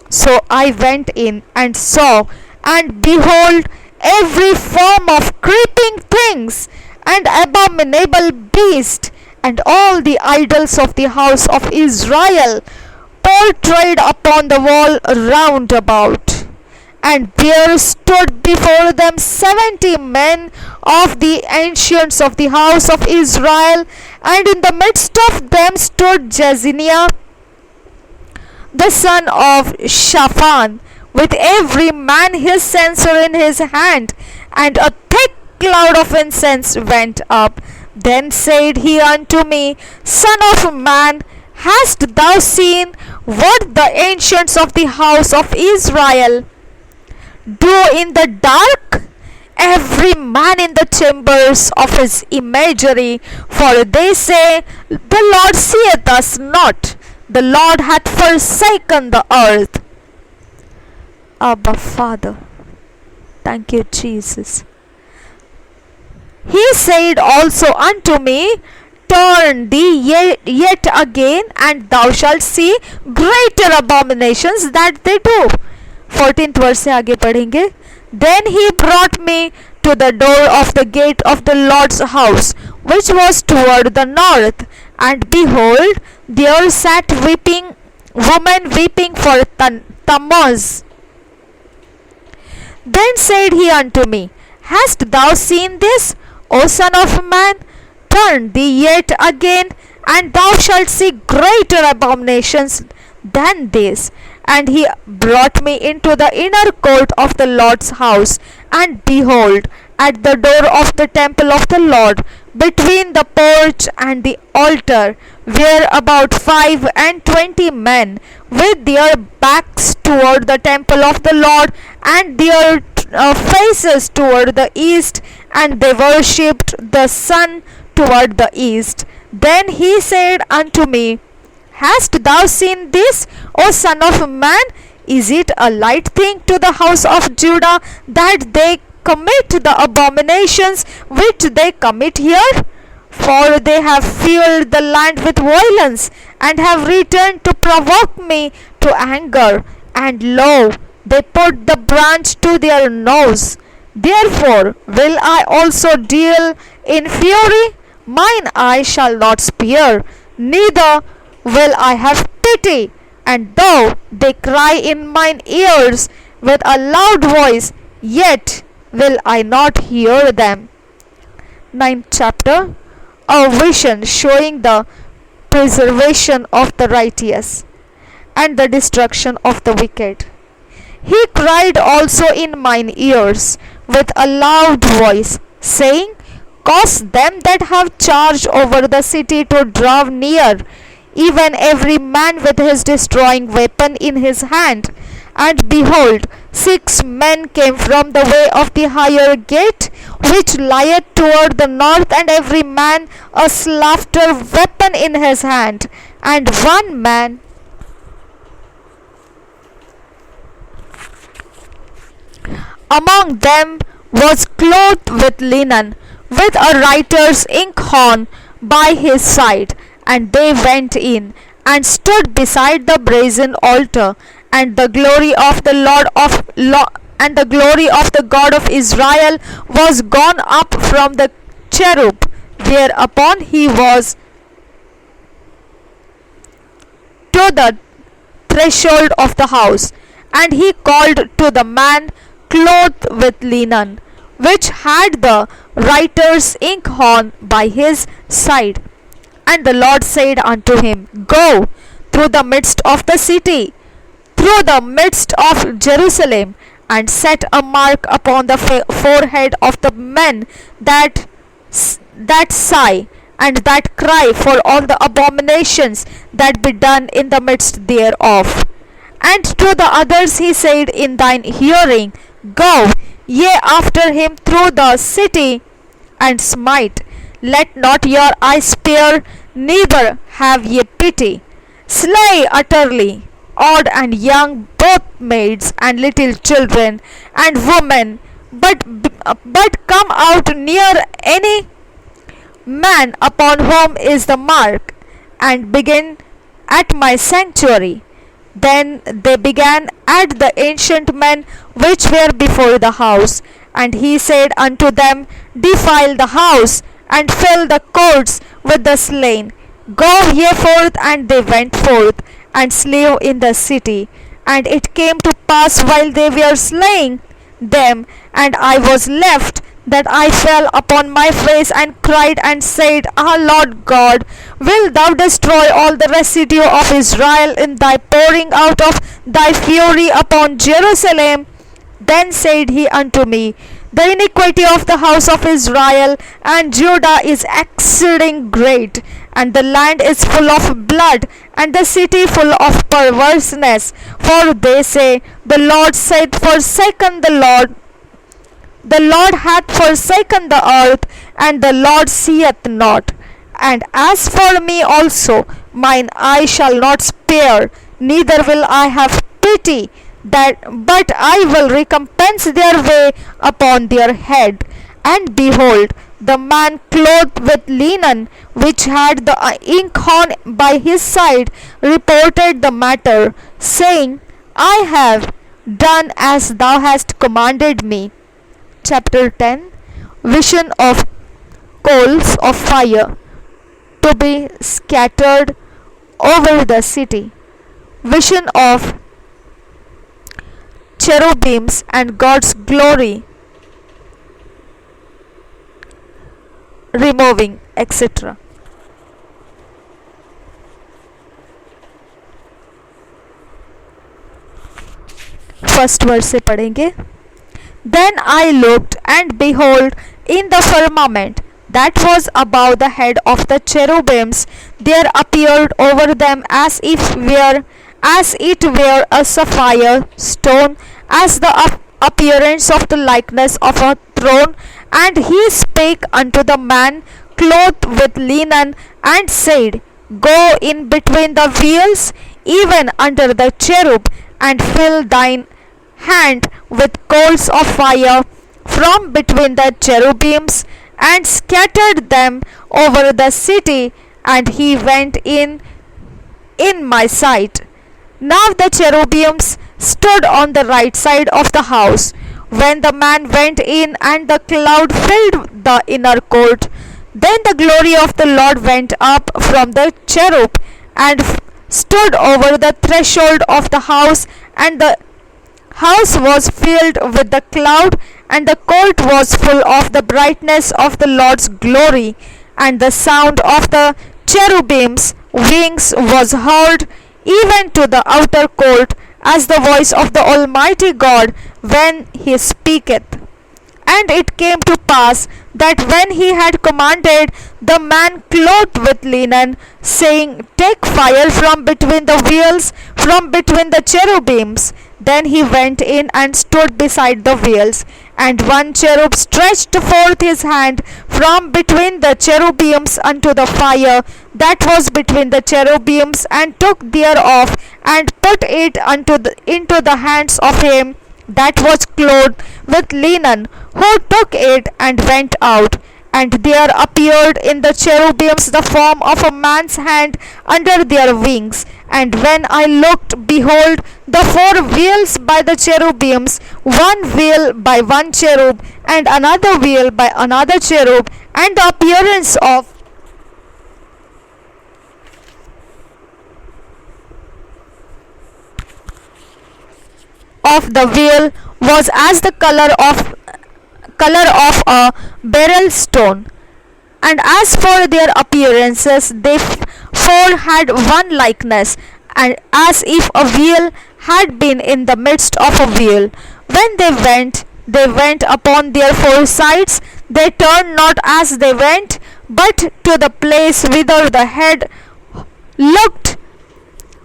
So I went in, and saw, and behold, every form of creeping things, and abominable beast, and all the idols of the house of Israel, portrayed upon the wall round about. And there stood before them 70 men of the ancients of the house of Israel, and in the midst of them stood Jezaniah the son of Shaphan, with every man his censer in his hand, and a thick cloud of incense went up. Then said he unto me, Son of man, hast thou seen what the ancients of the house of Israel do in the dark? Every man in the chambers of his imagery, for they say, The Lord seeth us not, the Lord hath forsaken the earth. Abba Father, thank you, Jesus. He said also unto me, Turn thee yet again, and thou shalt see greater abominations that they do. 14th वर्ष से आगे पढ़ेंगे। Then he brought me to the door of the gate of the Lord's house, which was toward the north, and behold, there sat weeping woman weeping for Tammuz. Then said he unto me, Hast thou seen this, O son of man? Turn thee yet again, and thou shalt see greater abominations than this. And he brought me into the inner court of the Lord's house, and behold, at the door of the temple of the Lord, between the porch and the altar, were about 25 men, with their backs toward the temple of the Lord, and their faces toward the east, and they worshipped the sun toward the east. Then he said unto me, Hast thou seen this, O son of man? Is it a light thing to the house of Judah that they commit the abominations which they commit here? For they have filled the land with violence, and have returned to provoke me to anger. And lo, they put the branch to their nose. Therefore will I also deal in fury. Mine eye shall not spare, neither will I have pity. And though they cry in mine ears with a loud voice, yet will I not hear them. 9th chapter. A vision showing the preservation of the righteous and the destruction of the wicked. He cried also in mine ears with a loud voice, saying, Cause them that have charge over the city to draw near, even every man with his destroying weapon in his hand. And behold, 6 men came from the way of the higher gate, which lieth toward the north, and every man a slaughter weapon in his hand. And one man among them was clothed with linen, with a writer's inkhorn by his side. And they went in, and stood beside the brazen altar, and the glory of the and the glory of the God of Israel was gone up from the cherub whereupon he was to the threshold of the house. And he called to the man clothed with linen, which had the writer's inkhorn by his side. And the Lord said unto him, Go through the midst of the city, through the midst of Jerusalem, and set a mark upon the forehead of the men that sigh and that cry for all the abominations that be done in the midst thereof. And to the others he said in thine hearing, Go ye after him through the city, and smite. Let not your eye spare, neither have ye pity. Slay utterly, old and young, both maids and little children and women, but come out near any man upon whom is the mark, and begin at my sanctuary. Then they began at the ancient men which were before the house. And he said unto them, Defile the house, and fill the courts with the slain. Go ye forth. And they went forth, and slew in the city. And it came to pass, while they were slaying them, and I was left, that I fell upon my face, and cried, and said, Ah, Lord God, wilt thou destroy all the residue of Israel in thy pouring out of thy fury upon Jerusalem? Then said he unto me, The iniquity of the house of Israel and Judah is exceeding great, and the land is full of blood, and the city full of perverseness. For they say, The Lord said, Forsaken the Lord hath forsaken the earth, and the Lord seeth not. And as for me also, mine eye shall not spare, neither will I have pity, but I will recompense their way upon their head. And behold, the man clothed with linen, which had the inkhorn by his side, reported the matter, saying, I have done as thou hast commanded me. Chapter 10. Vision of coals of fire to be scattered over the city. vision of cherubims and God's glory removing, etc. First verse से पढ़ेंगे. Then I looked, and behold, in the firmament that was above the head of the cherubims, there appeared over them as it were a sapphire stone, as the appearance of the likeness of a throne. And he spake unto the man clothed with linen, and said, Go in between the wheels, even under the cherub, and fill thine hand with coals of fire from between the cherubims, and scattered them over the city. And he went in my sight. Now the cherubims stood on the right side of the house when the man went in, and the cloud filled the inner court. Then the glory of the Lord went up from the cherub, and stood over the threshold of the house, and the house was filled with the cloud, and the court was full of the brightness of the Lord's glory. And the sound of the cherubims' wings was heard even to the outer court, as the voice of the Almighty God when he speaketh. And it came to pass that when he had commanded the man clothed with linen, saying, Take fire from between the wheels, from between the cherubims, then he went in and stood beside the wheels. And one cherub stretched forth his hand from between the cherubims unto the fire that was between the cherubims, and took thereof, and put it into the hands of him that was clothed with linen, who took it and went out. And there appeared in the cherubims the form of a man's hand under their wings. And when I looked, behold, the four wheels by the cherubims, one wheel by one cherub, and another wheel by another cherub, and the appearance of the wheel was as the color of a beryl stone. And as for their appearances, they four had one likeness, and as if a wheel had been in the midst of a wheel. When they went upon their four sides. They turned not as they went, but to the place whither the head looked,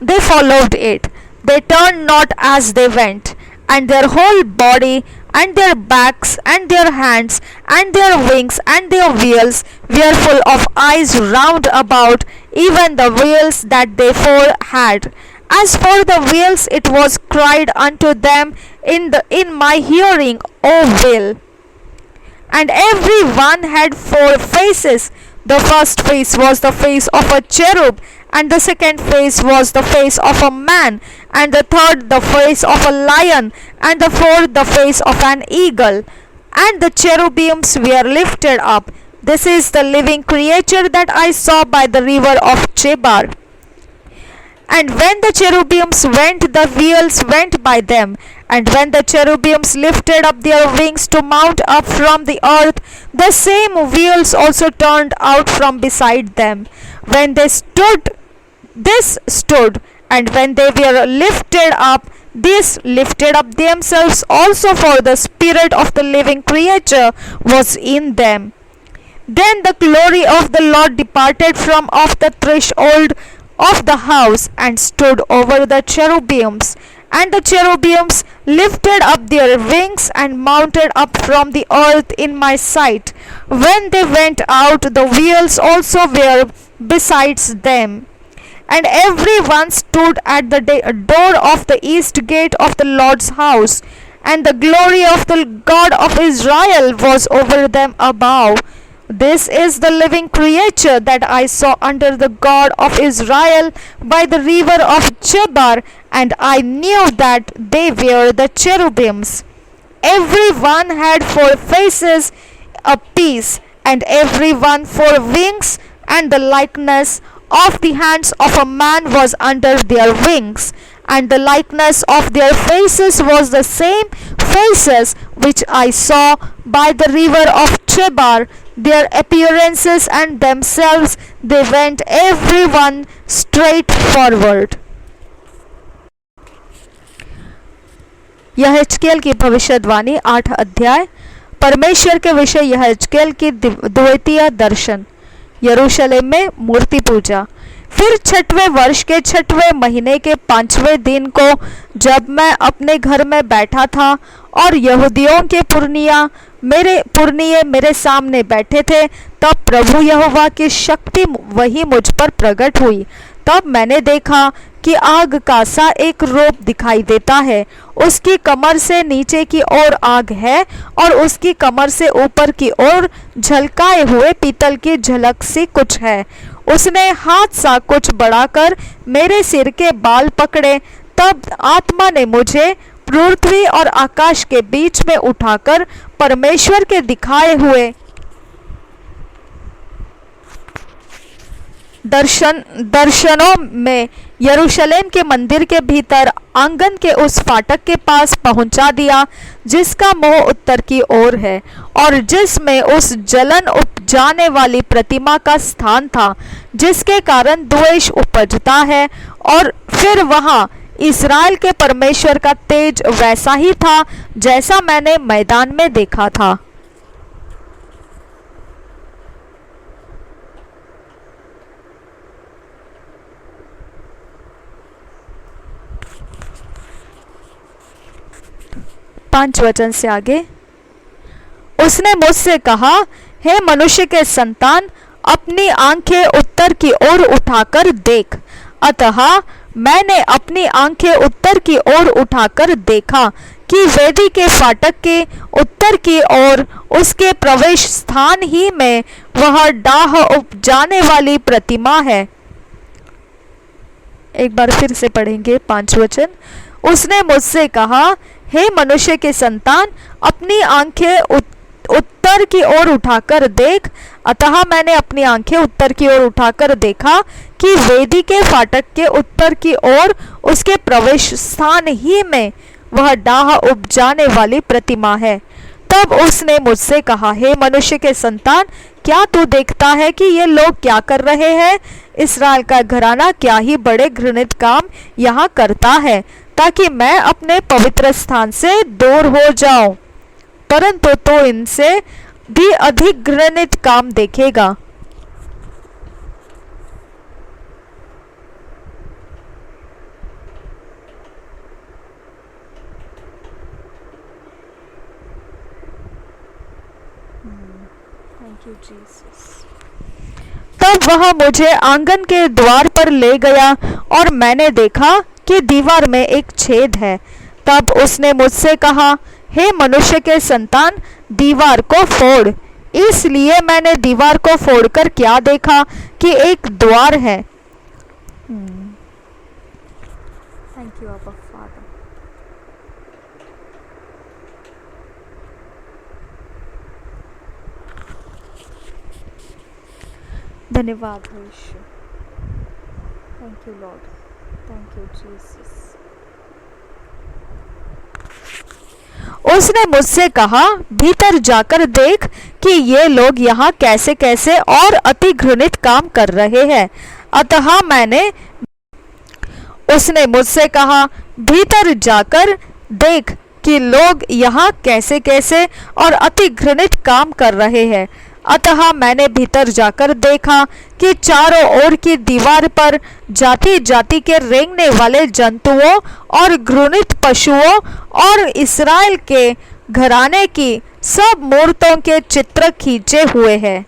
they followed it. They turned not as they went, and their whole body, and their backs, and their hands, and their wings, and their wheels were full of eyes round about, even the wheels that they four had. As for the wheels, it was cried unto them in my hearing, O wheel. And every one had four faces. The first face was the face of a cherub, and the second face was the face of a man, and the third the face of a lion, and the fourth the face of an eagle. And the cherubims were lifted up. This is the living creature that I saw by the river of Chebar. And when the cherubims went, the wheels went by them. And when the cherubims lifted up their wings to mount up from the earth, the same wheels also turned out from beside them. When they stood, this stood, and when they were lifted up, these lifted up themselves also, for the spirit of the living creature was in them. Then the glory of the Lord departed from off the threshold of the house, and stood over the cherubims. And the cherubims lifted up their wings, and mounted up from the earth in my sight. When they went out, the wheels also were besides them. And every one stood at the door of the east gate of the Lord's house. And the glory of the God of Israel was over them above. This is the living creature that I saw under the God of Israel by the river of Chebar, and I knew that they were the cherubims. Every one had four faces apiece, and every one four wings, and the likeness of the hands of a man was under their wings, and the likeness of their faces was the same faces which I saw by the river of Chebar. Their appearances and themselves, they went every one straight forward. यहेजकेल की भविष्यवाणी 8 अध्याय। परमेश्वर के विषय यहेजकेल की द्वितीय दर्शन। यरूशलेम में मूर्ति पूजा। फिर 6वें वर्ष के 6वें महीने के 5वें दिन को, जब मैं अपने घर में बैठा था और यहूदियों के पुरनिये मेरे सामने बैठे थे, तब प्रभु यहोवा की शक्ति वही मुझ पर प्रकट हुई। तब मैंने देखा कि आग का सा एक रूप दिखाई देता है। उसकी कमर से नीचे की ओर आग है और उसकी कमर से ऊपर की ओर झलकाए हुए पीतल की झलक सी कुछ है। उसने हाथ सा कुछ बढ़ाकर मेरे सिर के बाल पकड़े। तब आत्मा ने मुझे पृथ्वी और आकाश के बीच में उठाकर परमेश्वर के दिखाए हुए दर्शनों में यरूशलेम के मंदिर के भीतर आंगन के उस फाटक के पास पहुंचा दिया, जिसका मुंह उत्तर की ओर है, और जिसमें उस जलन उपजाने वाली प्रतिमा का स्थान था, जिसके कारण द्वेष उपजता है। और फिर वहां इस्राएल के परमेश्वर का तेज वैसा ही था जैसा मैंने मैदान में देखा था। पांच वचन से आगे, उसने मुझसे कहा, हे मनुष्य के संतान, अपनी आंखें उत्तर की ओर उठाकर देख। अतः मैंने अपनी आंखें उत्तर की ओर उठाकर देखा कि वेदी के फाटक के उत्तर की ओर उसके प्रवेश स्थान ही में वह डाह उपजाने वाली प्रतिमा है। एक बार फिर से पढ़ेंगे 5 वचन। उसने मुझसे कहा, हे मनुष्य के संतान, अपनी आंखें उत्तर की ओर उठाकर देख। अतः मैंने अपनी आंखें उत्तर की ओर उठाकर देखा कि वेदी के फाटक के उत्तर की ओर उसके प्रवेश स्थान ही में वह डाह उपजाने वाली प्रतिमा है। तब उसने मुझसे कहा, हे मनुष्य के संतान, क्या तू देखता है कि ये लोग क्या कर रहे हैं? इस्राएल का घराना क्या ही बड़े घृणित काम यहाँ करता है, ताकि मैं अपने पवित्र स्थान से दूर हो जाऊं। परंतु तो इनसे भी अधिक घृणित काम देखेगा। तब वह मुझे आंगन के द्वार पर ले गया और मैंने देखा कि दीवार में एक छेद है। तब उसने मुझसे कहा, हे मनुष्य के संतान, दीवार को फोड़। इसलिए मैंने दीवार को फोड़कर क्या देखा कि एक द्वार है। Thank you abba father. धन्यवाद हो ईश्वर। Thank you Lord, thank you Jesus. उसने मुझसे कहा, भीतर जाकर देख कि ये लोग यहाँ कैसे कैसे और अति घृणित काम कर रहे हैं। उसने मुझसे कहा, भीतर जाकर देख कि लोग यहाँ कैसे कैसे और अति घृणित काम कर रहे हैं। अतः मैंने भीतर जाकर देखा कि चारों ओर की दीवार पर जाति जाति के रेंगने वाले जंतुओं और घृणित पशुओं और इस्राएल के घराने की सब मूर्तों के चित्र खींचे हुए हैं।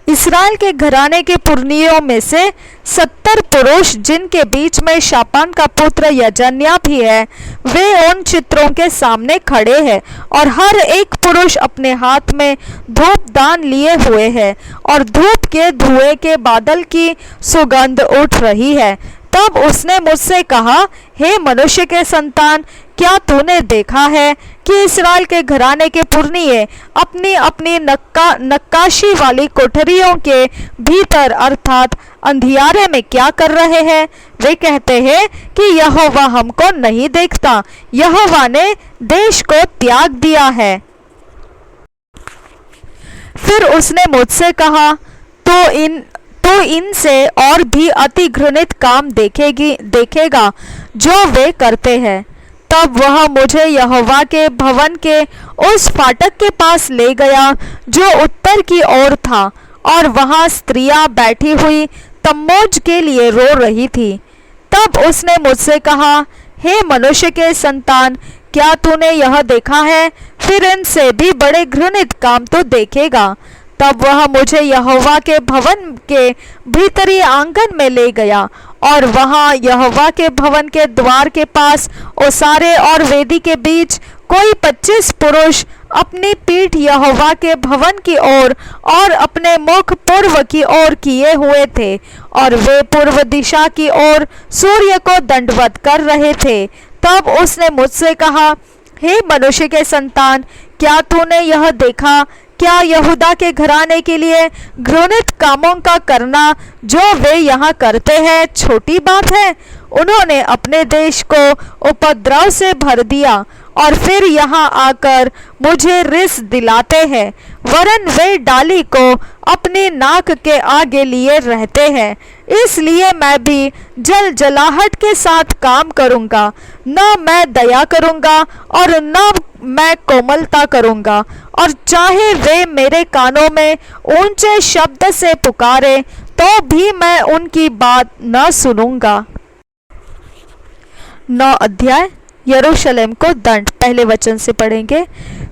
इस्राएल के घराने के पुरनियों में से 70 पुरुष, जिनके बीच में शापान का पुत्र यजन्या भी है, वे उन चित्रों के सामने खड़े हैं और हर एक पुरुष अपने हाथ में धूप दान लिए हुए है और धूप के धुएं के बादल की सुगंध उठ रही है। तब उसने मुझसे कहा, हे मनुष्य के संतान, क्या तूने देखा है कि इस्राएल के घराने के पुरनिये अपनी अपनी नक्काशी वाली कोठरियों के भीतर अर्थात अंधियारे में क्या कर रहे हैं? वे कहते हैं कि यहोवा हमको नहीं देखता, यहोवा ने देश को त्याग दिया है। फिर उसने मुझसे कहा, तो इनसे और भी अति घृणित काम देखेगा जो वे करते हैं। तब वह मुझे यहोवा के भवन के उस फाटक के पास ले गया जो उत्तर की ओर था, और वहां स्त्रियां बैठी हुई तम्मोज के लिए रो रही थी। तब उसने मुझसे कहा, हे मनुष्य के संतान, क्या तूने यह देखा है? फिर इनसे भी बड़े घृणित काम तो देखेगा। तब वह मुझे यहोवा के भवन के भीतरी आंगन में ले गया, और वहां यहोवा के भवन के द्वार के पास ओसारे और वेदी के बीच कोई 25 पुरुष अपनी पीठ यहोवा के भवन की ओर और अपने मुख पूर्व की ओर किए हुए थे, और वे पूर्व दिशा की ओर सूर्य को दंडवत कर रहे थे। तब उसने मुझसे कहा, हे मनुष्य के संतान, क्या तूने यह देखा? क्या यहूदा के घराने के लिए घृणित कामों का करना जो वे यहाँ करते हैं छोटी बात है? उन्होंने अपने देश को उपद्रव से भर दिया और फिर यहाँ आकर मुझे रिस दिलाते हैं, वरन वे डाली को अपनी नाक के आगे लिए रहते हैं। इसलिए मैं भी जलाहट के साथ काम करूँगा, न मैं दया करूँगा और न मैं कोमलता करूँगा, और चाहे वे मेरे कानों में ऊंचे शब्द से पुकारे तो भी मैं उनकी बात न सुनूंगा। 9 अध्याय यरूशलेम को दंड। पहले वचन से पढ़ेंगे।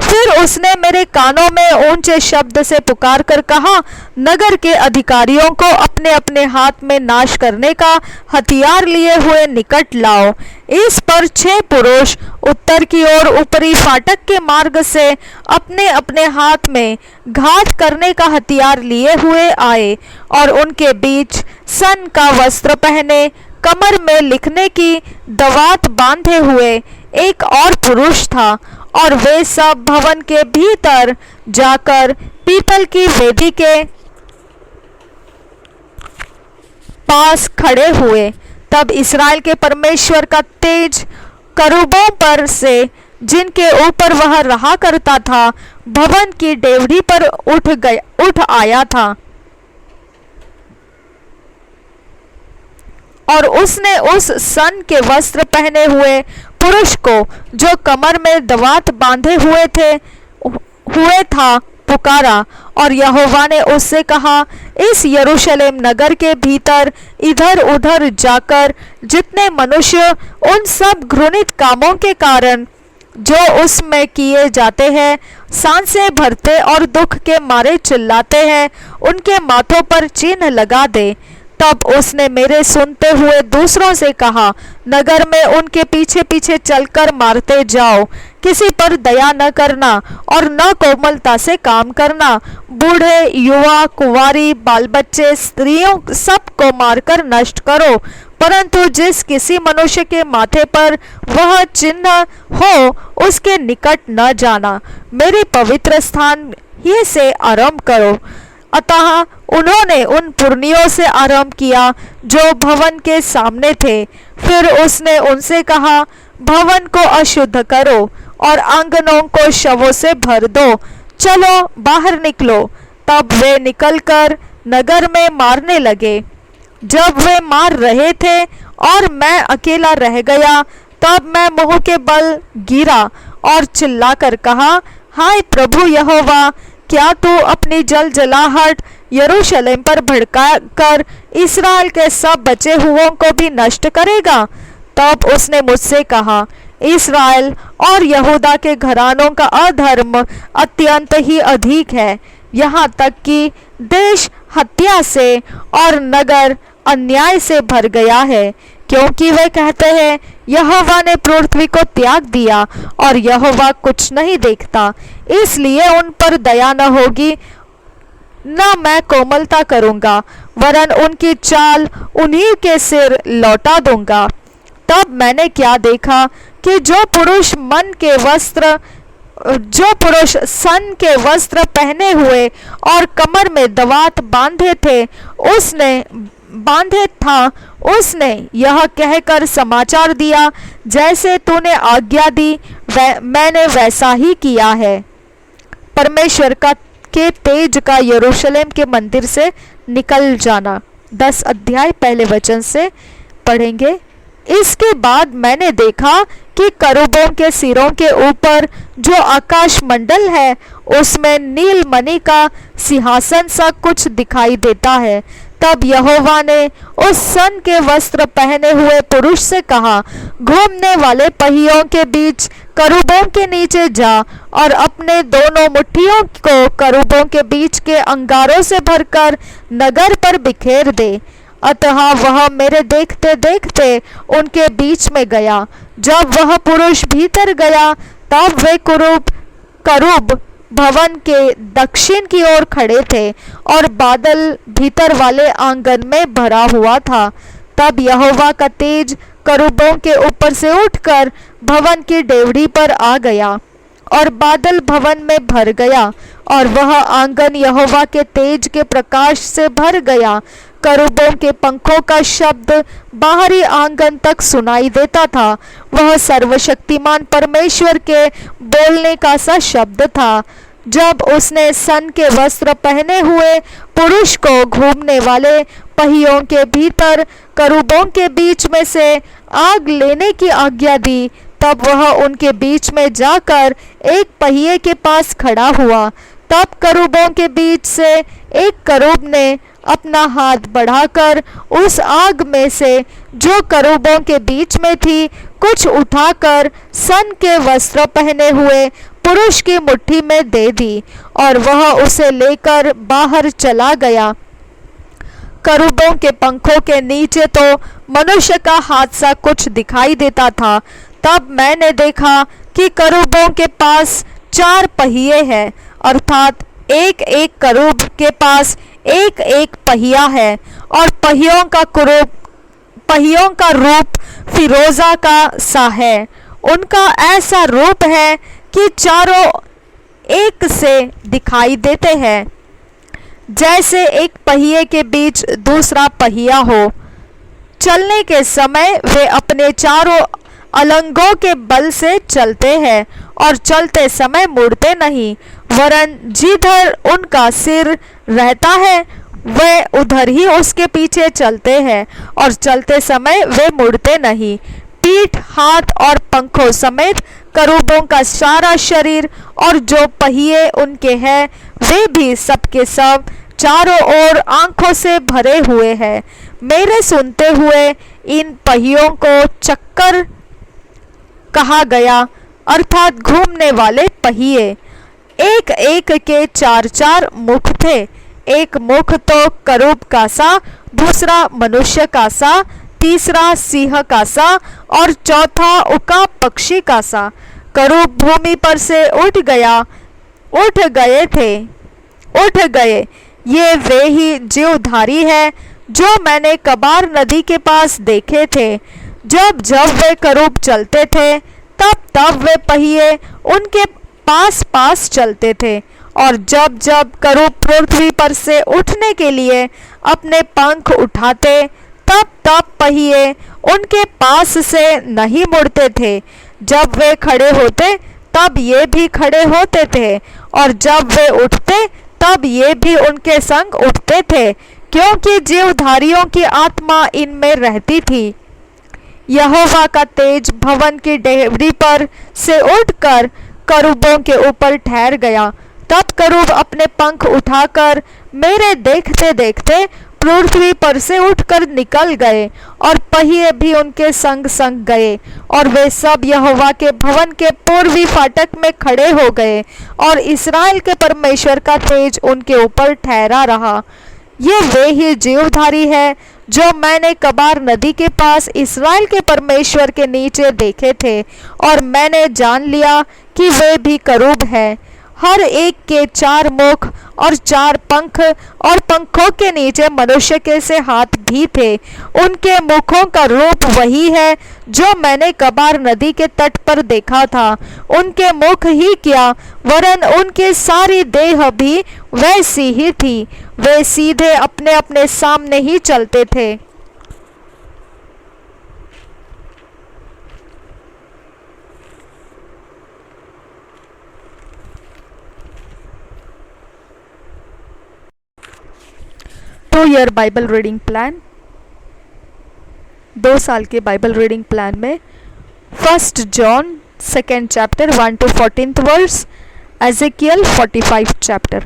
फिर उसने मेरे कानों में ऊंचे शब्द से पुकार कर कहा, नगर के अधिकारियों को अपने अपने हाथ में नाश करने का हथियार लिए हुए निकट लाओ। इस पर 6 पुरुष उत्तर की ओर ऊपरी फाटक के मार्ग से अपने अपने हाथ में घात करने का हथियार लिए हुए आए, और उनके बीच सन का वस्त्र पहने, कमर में लिखने की दवात बांधे हुए एक और पुरुष था, और वे सब भवन के भीतर जाकर पीतल की वेदी के पास खड़े हुए। तब इस्राएल के परमेश्वर का तेज करूबों पर से, जिनके ऊपर वह रहा करता था, भवन की डेवढ़ी पर उठ आया था, और उसने उस सन के वस्त्र पहने हुए पुरुष को, जो कमर में दवात बांधे हुए था, पुकारा। और यहोवा ने उससे कहा, इस यरूशलेम नगर के भीतर इधर उधर जाकर जितने मनुष्य उन सब घृणित कामों के कारण जो उसमें किए जाते हैं सांसें भरते और दुख के मारे चिल्लाते हैं, उनके माथों पर चिन्ह लगा दे। तब उसने मेरे सुनते हुए दूसरों से कहा, नगर में उनके पीछे पीछे चलकर मारते जाओ, किसी पर दया न करना और न कोमलता से काम करना। बूढ़े, युवा, कुंवारी, बाल बच्चे, स्त्रियों सबको मारकर नष्ट करो, परंतु जिस किसी मनुष्य के माथे पर वह चिन्ह हो उसके निकट न जाना। मेरे पवित्र स्थान ही से आरंभ करो। अतः उन्होंने उन पुरनियों से आरंभ किया जो भवन के सामने थे। फिर उसने उनसे कहा, भवन को अशुद्ध करो और आंगनों को शवों से भर दो, चलो बाहर निकलो। तब वे निकलकर नगर में मारने लगे। जब वे मार रहे थे और मैं अकेला रह गया, तब मैं मुंह के बल गिरा और चिल्लाकर कहा, हाय प्रभु यहोवा, क्या तू अपनी जलाहट यरूशलेम पर भड़का कर इस्राएल के सब बचे हुओं को भी नष्ट करेगा? तब उसने मुझसे कहा, इस्राएल और यहूदा के घरानों का अधर्म अत्यंत ही अधिक है, यहाँ तक कि देश हत्या से और नगर अन्याय से भर गया है, क्योंकि वे कहते हैं, यहोवा ने पृथ्वी को त्याग दिया और यहोवा कुछ नहीं देखता, इसलिए उन पर दया न होगी न मैं कोमलता करूंगा, वरन उनकी चाल उन्हीं के सिर लौटा दूंगा। तब मैंने क्या देखा कि जो पुरुष सन के वस्त्र पहने हुए और कमर में दवात बांधे था, उसने यह कहकर समाचार दिया, जैसे तूने आज्ञा दी मैंने वैसा ही किया है। परमेश्वर के तेज का यरूशलेम के मंदिर से निकल जाना। 10 अध्याय पहले वचन से पढ़ेंगे। इसके बाद मैंने देखा कि करूबों के सिरों के ऊपर जो आकाश मंडल है, उसमें नीलमणि का सिंहासन सा कुछ दिखाई देता है। तब यहोवा ने उस सन के वस्त्र पहने हुए पुरुष से कहा, घूमने वाले पहियों के बीच करूबों के नीचे जा और अपने दोनों मुट्ठियों को करूबों के बीच के अंगारों से भरकर नगर पर बिखेर दे। अतः वह मेरे देखते देखते उनके बीच में गया। जब वह पुरुष भीतर गया, तब वे करूब भवन के दक्षिण की ओर खड़े थे और बादल भीतर वाले आंगन में भरा हुआ था। तब यहोवा का तेज करूबों के ऊपर से उठकर भवन की डेवढ़ी पर आ गया और बादल भवन में भर गया और वह आंगन यहोवा के तेज के प्रकाश से भर गया। करूबों के पंखों का शब्द बाहरी आंगन तक सुनाई देता था। वह सर्वशक्तिमान परमेश्वर के बोलने का सा शब्द था। जब उसने सन के वस्त्र पहने हुए पुरुष को घूमने वाले पहियों के भीतर करूबों के बीच में से आग लेने की आज्ञा दी, तब वह उनके बीच में जाकर एक पहिए के पास खड़ा हुआ। तब करूबों के बीच से एक करूब ने अपना हाथ बढ़ाकर उस आग में से जो करूबों के बीच में थी कुछ उठाकर सन के वस्त्र पहने हुए पुरुष की मुट्ठी में दे दी और वह उसे लेकर बाहर चला गया। करूबों के पंखों के नीचे तो मनुष्य का हाथ सा कुछ दिखाई देता था। तब मैंने देखा कि करूबों के पास 4 पहिए हैं, अर्थात एक एक करूब के पास एक एक पहिया है और पहियों का रूप फिरोजा का सा है। उनका ऐसा रूप है कि चारों एक से दिखाई देते हैं, जैसे एक पहिए के बीच दूसरा पहिया हो। चलने के समय वे अपने चारों अलंगों के बल से चलते हैं और चलते समय मुड़ते नहीं, वरन जिधर उनका सिर रहता है वे उधर ही उसके पीछे चलते हैं और चलते समय वे मुड़ते नहीं। पीठ, हाथ और पंखों समेत करूबों का सारा शरीर और जो पहिए उनके हैं वे भी सबके सब चारों ओर आंखों से भरे हुए हैं। मेरे सुनते हुए इन पहियों को चक्कर कहा गया, अर्थात घूमने वाले पहिए। एक एक के 4-4 मुख थे। एक मुख तो करूब का सा, दूसरा मनुष्य का सा, तीसरा सिंह का सा और चौथा उका पक्षी का सा। करूब भूमि पर से उठ गए। ये वे ही जीवधारी है जो मैंने कबार नदी के पास देखे थे। जब जब वे करूब चलते थे, तब तब वे पहिए उनके पास पास चलते थे, और जब जब करूब पृथ्वी पर से उठने के लिए अपने पंख उठाते, तब तब पहिए उनके पास से नहीं मुड़ते थे। जब वे खड़े होते तब ये भी खड़े होते थे, और जब वे उठते तब ये भी उनके संग उठते थे, क्योंकि जीवधारियों की आत्मा इनमें रहती थी। यहोवा का तेज भवन की डेवढ़ी पर से उठकर करूबों के ऊपर ठहर गया। तब करूब अपने पंख उठाकर मेरे देखते देखते पृथ्वी पर से उठकर निकल गए, और पहिए भी उनके संग संग गए, और वे सब यहोवा के भवन के पूर्वी फाटक में खड़े हो गए, और इस्राएल के परमेश्वर का तेज उनके ऊपर ठहरा रहा। ये वे ही जीवधारी है जो मैंने कबार नदी के पास इस्राएल के परमेश्वर के नीचे देखे थे, और मैंने जान लिया कि वे भी करूब हैं। हर एक के 4 मुख और 4 पंख, और पंखों के नीचे मनुष्य के से हाथ भी थे। उनके मुखों का रूप वही है जो मैंने कबार नदी के तट पर देखा था। उनके मुख ही क्या, वरन उनकी सारी देह भी वैसी ही थी। वे सीधे अपने अपने सामने ही चलते थे। Two year Bible reading plan, 2 साल के बाइबल रीडिंग प्लान में 1 John 2nd chapter 1 to 14th verse, Ezekiel 45 chapter,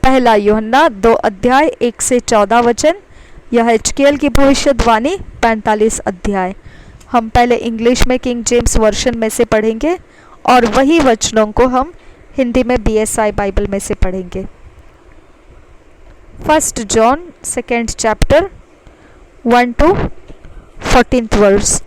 पहला यूहन्ना 2 अध्याय 1 से 14 वचन, यह हिजकिय्याल की भविष्यवाणी 45 अध्याय। हम पहले इंग्लिश में किंग जेम्स वर्जन में से पढ़ेंगे और वही वचनों को हम हिंदी में BSI बाइबल में से पढ़ेंगे। 1 John 2nd chapter 1 to 14th verse.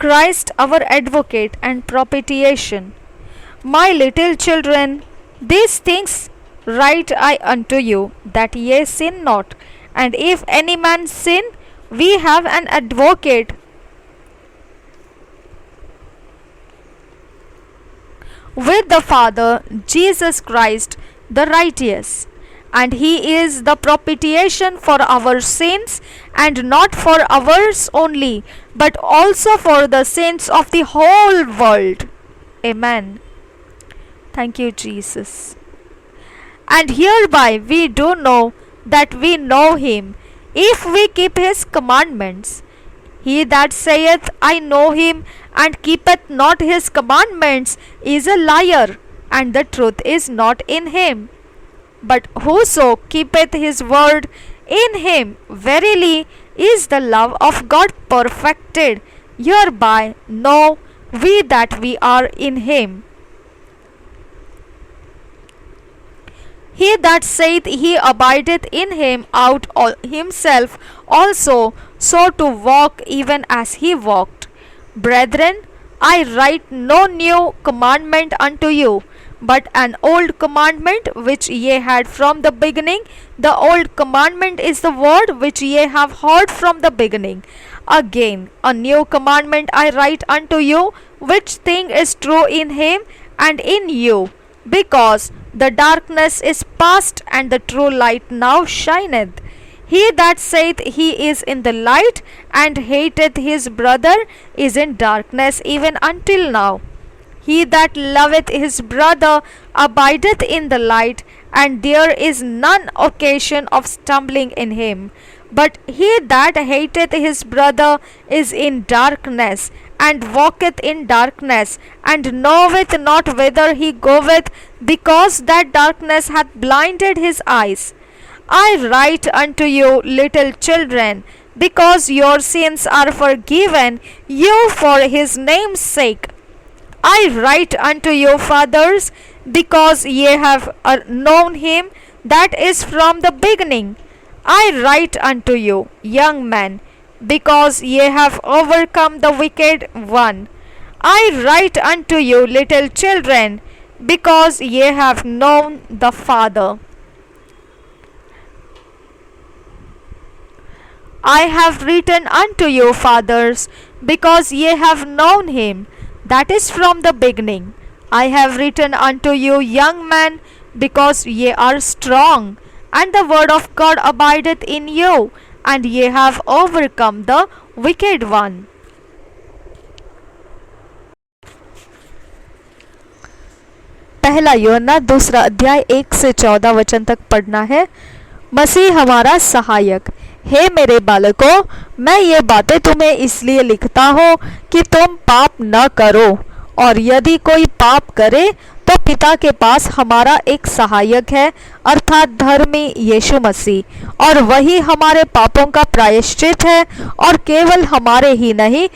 Christ our advocate and propitiation. My little children, these things write I unto you, that ye sin not. And if any man sin, we have an advocate with the Father, Jesus Christ the righteous. And he is the propitiation for our sins, and not for ours only, but also for the sins of the whole world. Amen. Thank you, Jesus. And hereby we do know that we know him, if we keep his commandments. He that saith, I know him, and keepeth not his commandments, is a liar, and the truth is not in him. But whoso keepeth his word, in him verily is the love of God perfected. Hereby know we that we are in him. He that saith he abideth in him, out himself also so to walk even as he walked. Brethren, I write no new commandment unto you, but an old commandment which ye had from the beginning. The old commandment is the word which ye have heard from the beginning. Again, a new commandment I write unto you, which thing is true in him and in you, because the darkness is past and the true light now shineth. He that saith he is in the light and hateth his brother is in darkness even until now. He that loveth his brother abideth in the light, and there is none occasion of stumbling in him. But he that hateth his brother is in darkness, and walketh in darkness, and knoweth not whither he goeth, because that darkness hath blinded his eyes. I write unto you, little children, because your sins are forgiven you for his name's sake. I write unto you, fathers, because ye have known him that is from the beginning. I write unto you, young men, because ye have overcome the wicked one. I write unto you, little children, because ye have known the Father. I have written unto you, fathers, because ye have known him that is from the beginning. I have written unto you, young men, because ye are strong, and the word of God abideth in you, and ye have overcome the wicked one. पहला यूहन्ना 2 अध्याय 1 से 14 वचन तक पढ़ना है। मसीह हमारा सहायक। हे मेरे बालकों, मैं ये बातें तुम्हें इसलिए लिखता हूँ कि तुम पाप न करो, और यदि कोई पाप करे तो पिता के पास हमारा एक सहायक है, अर्थात धर्मी यीशु मसीह, और वही हमारे पापों का प्रायश्चित है, और केवल हमारे ही नहीं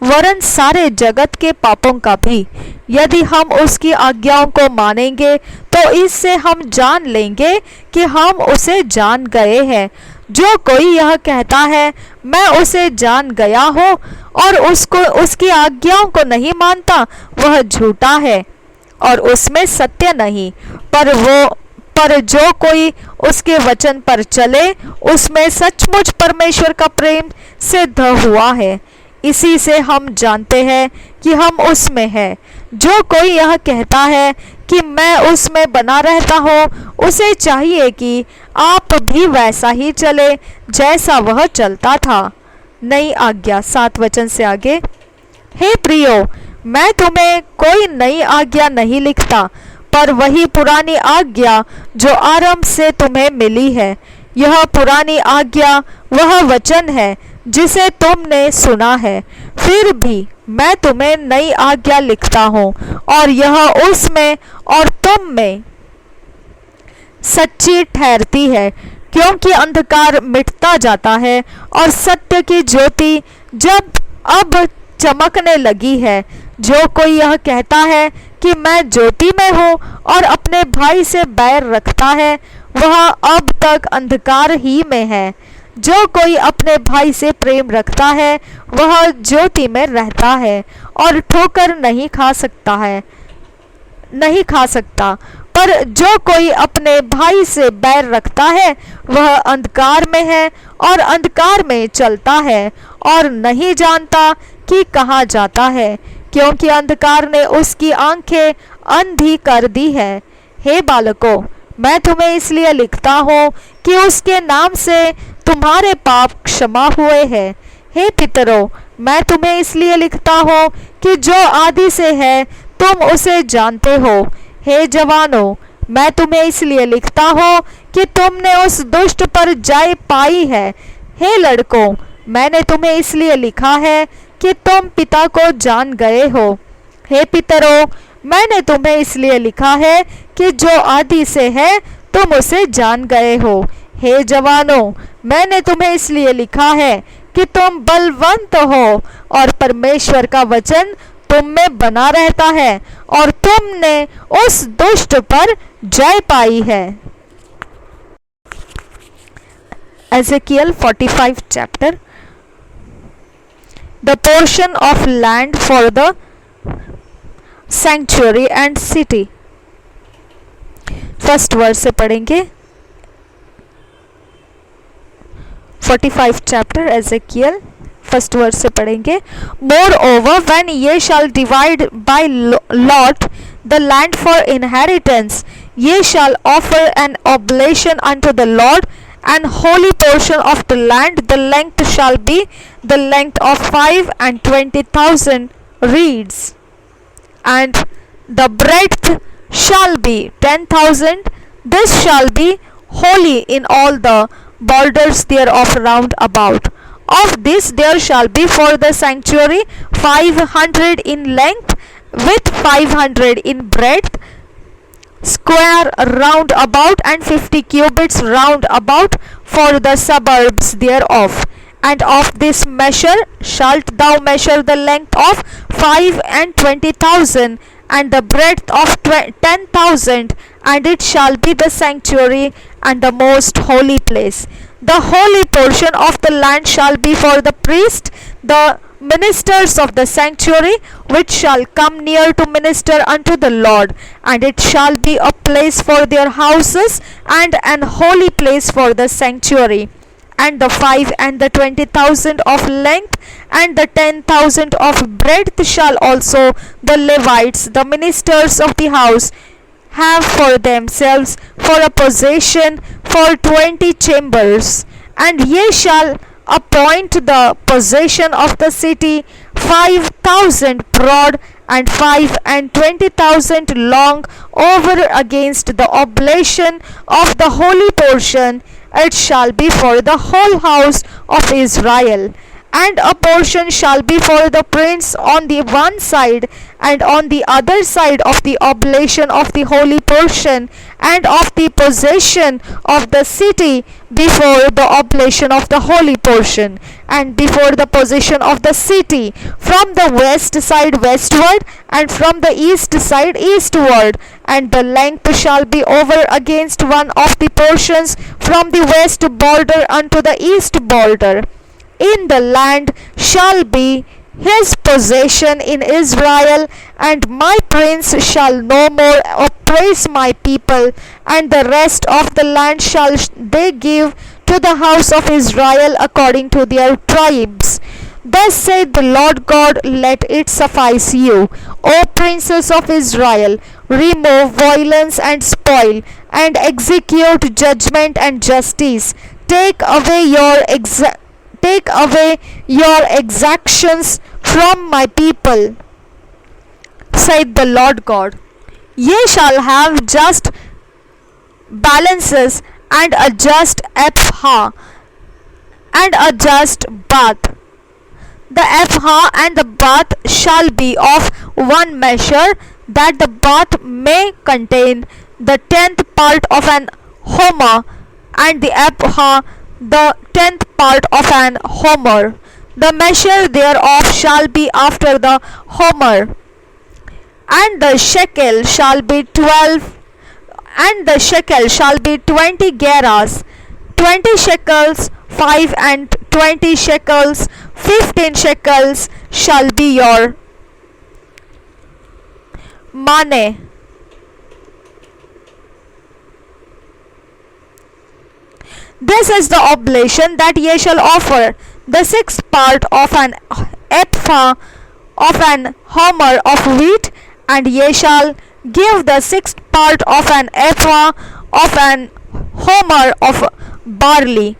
वरन सारे जगत के पापों का भी। यदि हम उसकी आज्ञाओं को मानेंगे तो इससे हम जान लेंगे कि हम उसे जान गए हैं। जो कोई यह कहता है मैं उसे जान गया हूँ और उसको उसकी आज्ञाओं को नहीं मानता, वह झूठा है और उसमें सत्य नहीं। पर जो कोई उसके वचन पर चले, उसमें सचमुच परमेश्वर का प्रेम सिद्ध हुआ है। इसी से हम जानते हैं कि हम उसमें हैं। जो कोई यह कहता है कि मैं उसमें बना रहता हूँ, उसे चाहिए कि आप भी वैसा ही चले जैसा वह चलता था। नई आज्ञा 7 वचन से आगे। हे प्रियो, मैं तुम्हें कोई नई आज्ञा नहीं लिखता, पर वही पुरानी आज्ञा जो आरंभ से तुम्हें मिली है। यह पुरानी आज्ञा वह वचन है जिसे तुमने सुना है। फिर भी मैं तुम्हें नई आज्ञा लिखता हूँ, और यह उसमें और तुम में सच्ची ठहरती है, क्योंकि अंधकार मिटता जाता है और सत्य की ज्योति जब अब चमकने लगी है। जो कोई यह कहता है कि मैं ज्योति में हूँ और अपने भाई से बैर रखता है, वह अब तक अंधकार ही में है। जो कोई अपने भाई से प्रेम रखता है, वह ज्योति में रहता है और ठोकर नहीं खा सकता। पर जो कोई अपने भाई से बैर रखता है, वह अंधकार में है और अंधकार में चलता है और नहीं जानता कि कहाँ जाता है, क्योंकि अंधकार ने उसकी आंखें अंधी कर दी है। हे बालकों, मैं तुम्हें इसलिए लिखता हूँ कि उसके नाम से तुम्हारे पाप क्षमा हुए हैं। हे पितरों, मैं तुम्हें इसलिए लिखता हूँ कि जो आदि से है तुम उसे जानते हो। हे जवानों, मैं तुम्हें इसलिए लिखता हूँ कि तुमने उस दुष्ट पर जय पाई है। हे लड़कों, मैंने तुम्हें इसलिए लिखा है कि तुम पिता को जान गए हो। हे पितरों, मैंने तुम्हें इसलिए लिखा है कि जो आदि से है तुम उसे जान गए हो। हे जवानों, मैंने तुम्हें इसलिए लिखा है कि तुम बलवंत हो और परमेश्वर का वचन तुम में बना रहता है और तुमने उस दुष्ट पर जय पाई है। Ezekiel 45 chapter. The portion of land for the sanctuary and city. First verse से पढ़ेंगे 45 chapter Ezekiel, फर्स्ट वर्स से पढ़ेंगे। Moreover, when ye shall divide by lot the land for inheritance, ye shall offer an oblation unto the Lord, an holy portion of the land. The length shall be the length of 520,000 reeds, and the breadth shall be 10,000. This shall be holy in all the borders thereof round about. Of this there shall be for the sanctuary 500 in length, with 500 in breadth, square round about, and 50 cubits round about for the suburbs thereof. And of this measure shalt thou measure the length of 520,000 and the breadth of 10,000, and it shall be the sanctuary and the most holy place. The holy portion of the land shall be for the priest, the ministers of the sanctuary, which shall come near to minister unto the Lord, and it shall be a place for their houses, and an holy place for the sanctuary. And the 520,000 of length and the 10,000 of breadth shall also the Levites, the ministers of the house, have for themselves for a possession for 20 chambers. And ye shall appoint the possession of the city 5,000 broad and 520,000 long over against the oblation of the holy portion. It shall be for the whole house of Israel. And a portion shall be for the prince on the one side, and on the other side of the oblation of the holy portion, and of the possession of the city before the oblation of the holy portion, and before the possession of the city, from the west side westward, and from the east side eastward. And the length shall be over against one of the portions from the west border unto the east border. In the land shall be his possession in Israel, and my prince shall no more oppress my people, and the rest of the land shall they give to the house of Israel according to their tribes. Thus saith the Lord God, let it suffice you, O princes of Israel, remove violence and spoil, and execute judgment and justice. Take away your exactions from my people, saith the Lord God. Ye shall have just balances, and a just ephah, and a just bath. The ephah and the bath shall be of one measure, that the bath may contain the 10th part of an homer, and the ephah the 10th part of an homer. The measure thereof shall be after the homer. And the shekel shall be 20 gerahs, 20 shekels, 5 and 20 shekels, 15 shekels shall be your money. This is the oblation that ye shall offer, the 6th part of an ephah of an homer of wheat, and ye shall give the 6th part of an ephah of an homer of barley.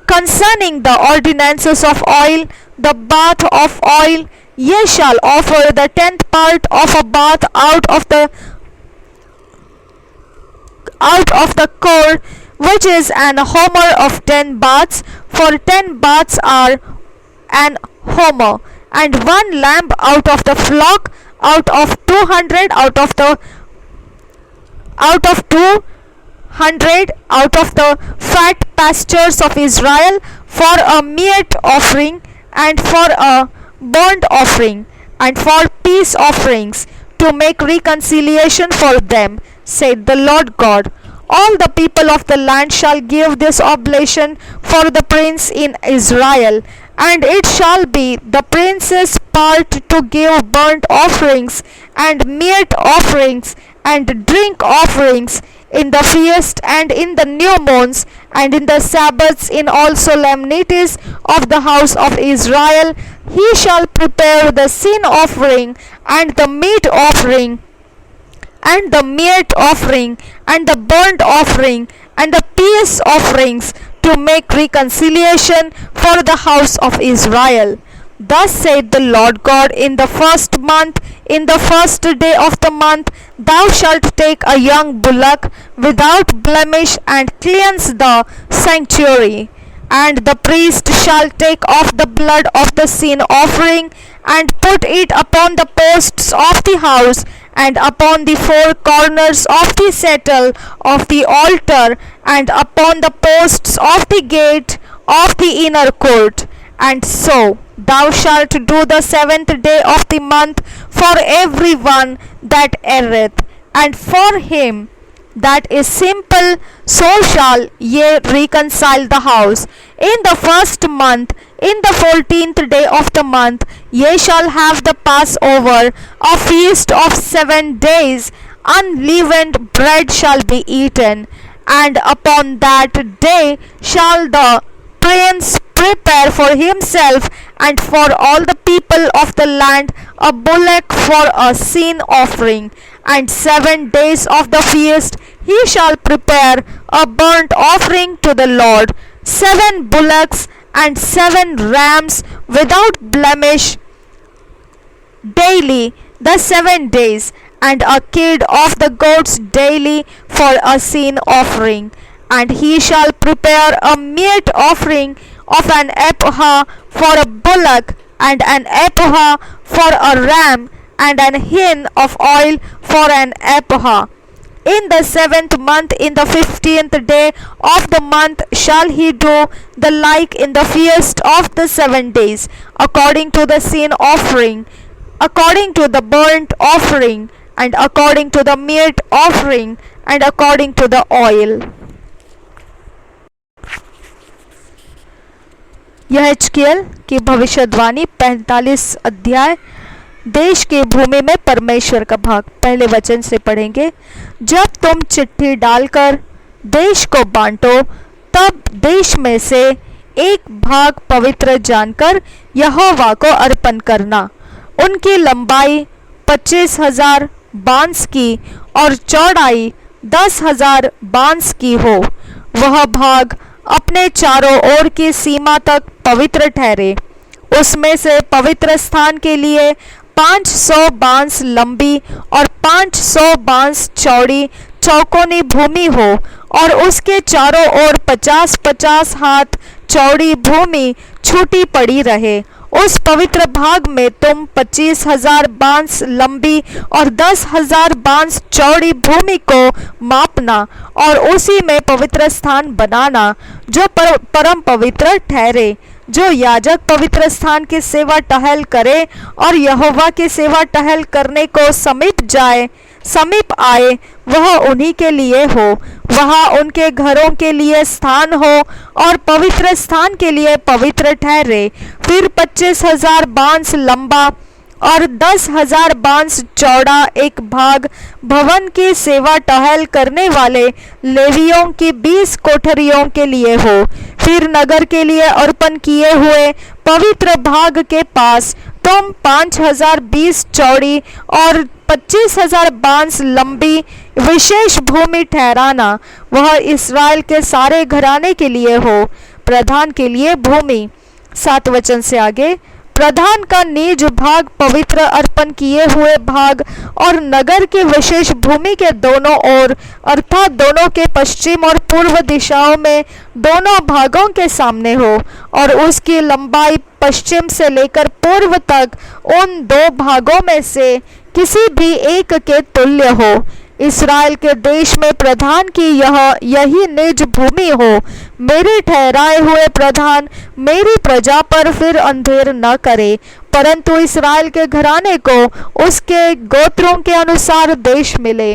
Concerning the ordinances of oil, the bath of oil, ye shall offer the 10th part of a bath out of the core, which is an homer of 10 baths, for 10 baths are an homer. And one lamb out of the flock, out of 200 out of the fat pastures of Israel, for a meat offering, and for a burnt offering, and for peace offerings, to make reconciliation for them, saith the Lord God. All the people of the land shall give this oblation for the prince in Israel, and it shall be the prince's part to give burnt offerings, and meat offerings, and drink offerings, in the feast, and in the new moons, and in the Sabbaths, in all solemnities of the house of Israel. He shall prepare the sin offering, and the meat offering, and the meat offering, and the burnt offering, and the peace offerings, to make reconciliation for the house of Israel. Thus saith the Lord God, in the 1st month, in the 1st day of the month, thou shalt take a young bullock without blemish, and cleanse the sanctuary. And the priest shall take off the blood of the sin offering, and put it upon the posts of the house, and upon the 4 corners of the settle of the altar, and upon the posts of the gate of the inner court. And so thou shalt do the 7th day of the month for every one that erreth, and for him that is simple, so shall ye reconcile the house. In the 1st month, in the 14th day of the month, ye shall have the Passover, a feast of 7 days. Unleavened bread shall be eaten, and upon that day shall the prince prepare for himself and for all the people of the land a bullock for a sin offering. And 7 days of the feast he shall prepare a burnt offering to the Lord, 7 bullocks and 7 rams without blemish daily the 7 days, and a kid of the goats daily for a sin offering. And he shall prepare a meat offering of an ephah for a bullock, and an ephah for a ram, and an hin of oil for an ephah. In the 7th month, in the 15th day of the month, shall he do the like in the feast of the 7 days, according to the sin offering, according to the burnt offering, and according to the meat offering, and according to the oil. यह हिजकिय्याह की भविष्यवाणी 45 अध्याय देश की भूमि में परमेश्वर का भाग। पहले वचन से पढ़ेंगे। जब तुम चिट्ठी डालकर देश को बांटो, तब देश में से एक भाग पवित्र जानकर यहोवा को अर्पण करना। उनकी लंबाई 25,000 बांस की और चौड़ाई 10,000 बांस की हो। वह भाग अपने चारों ओर की सीमा तक पवित्र ठहरे। उसमें से पवित्र स्थान के लिए 500 बांस लंबी और 500 बांस चौड़ी चौकोनी भूमि हो, और उसके चारों ओर 50-50 हाथ चौड़ी भूमि छूटी पड़ी रहे। उस पवित्र भाग में तुम 25,000 बांस लंबी और 10,000 बांस चौड़ी भूमि को मापना, और उसी में पवित्र स्थान बनाना जो परम पवित्र ठहरे। जो याजक पवित्र स्थान की सेवा टहल करे और यहोवा की सेवा टहल करने को समीप आए, वह उन्हीं के लिए हो। वहाँ उनके घरों के लिए स्थान हो और पवित्र स्थान के लिए पवित्र ठहरे। फिर 25,000 बांस लंबा और 10,000 बांस चौड़ा एक भाग भवन की सेवा टहल करने वाले लेवियों की 20 कोठरियों के लिए हो। फिर नगर के लिए अर्पण किए हुए पवित्र भाग के पास तुम 5,000 20 चौड़ी और 25,000 बांस लंबी विशेष भूमि ठहराना। वह इस्राएल के सारे घराने के लिए हो। प्रधान के लिए भूमि। 7 वचन से आगे। प्रधान का निज भाग पवित्र अर्पण किए हुए भाग और नगर की विशेष भूमि के दोनों ओर, अर्थात दोनों के पश्चिम और पूर्व दिशाओं में दोनों भागों के सामने हो, और उसकी लंबाई पश्चिम से लेकर पूर्व तक उन 2 भागों में से किसी भी एक के तुल्य हो। इस्राएल के देश में प्रधान की यही निज भूमि हो। मेरे ठहराए हुए प्रधान मेरी प्रजा पर फिर अंधेर न करे, परंतु इस्राएल के घराने को उसके गोत्रों के अनुसार देश मिले।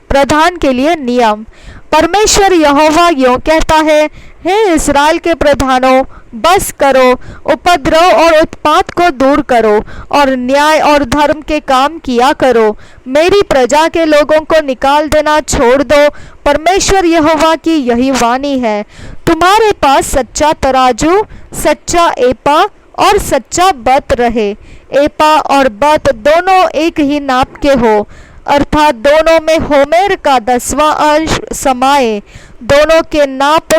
प्रधान के लिए नियम। परमेश्वर यहोवा यूं कहता है, हे इस्राएल के प्रधानों, बस करो, उपद्रव और उत्पात को दूर करो और न्याय और धर्म के काम किया करो। मेरी प्रजा के लोगों को निकाल देना छोड़ दो। परमेश्वर यहोवा की यही वाणी है। तुम्हारे पास सच्चा तराजू, सच्चा एपा और सच्चा बत रहे। एपा और बत दोनों एक ही नाप के हो, अर्थात दोनों में होमेर का 10वां अंश समाये। दोनों के नाप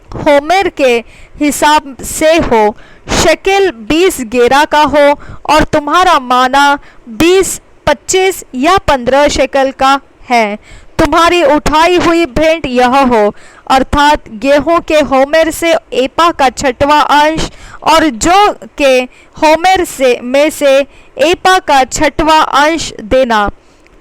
होमेर के हिसाब से हो। शकेल 20 गेरा का हो, और तुम्हारा माना 20, 25 या 15 शकेल का है। तुम्हारी उठाई हुई भेंट यह हो, अर्थात गेहूं के होमेर से एपा का 6वां अंश, और जौ के होमेर में से एपा का 6वां अंश देना।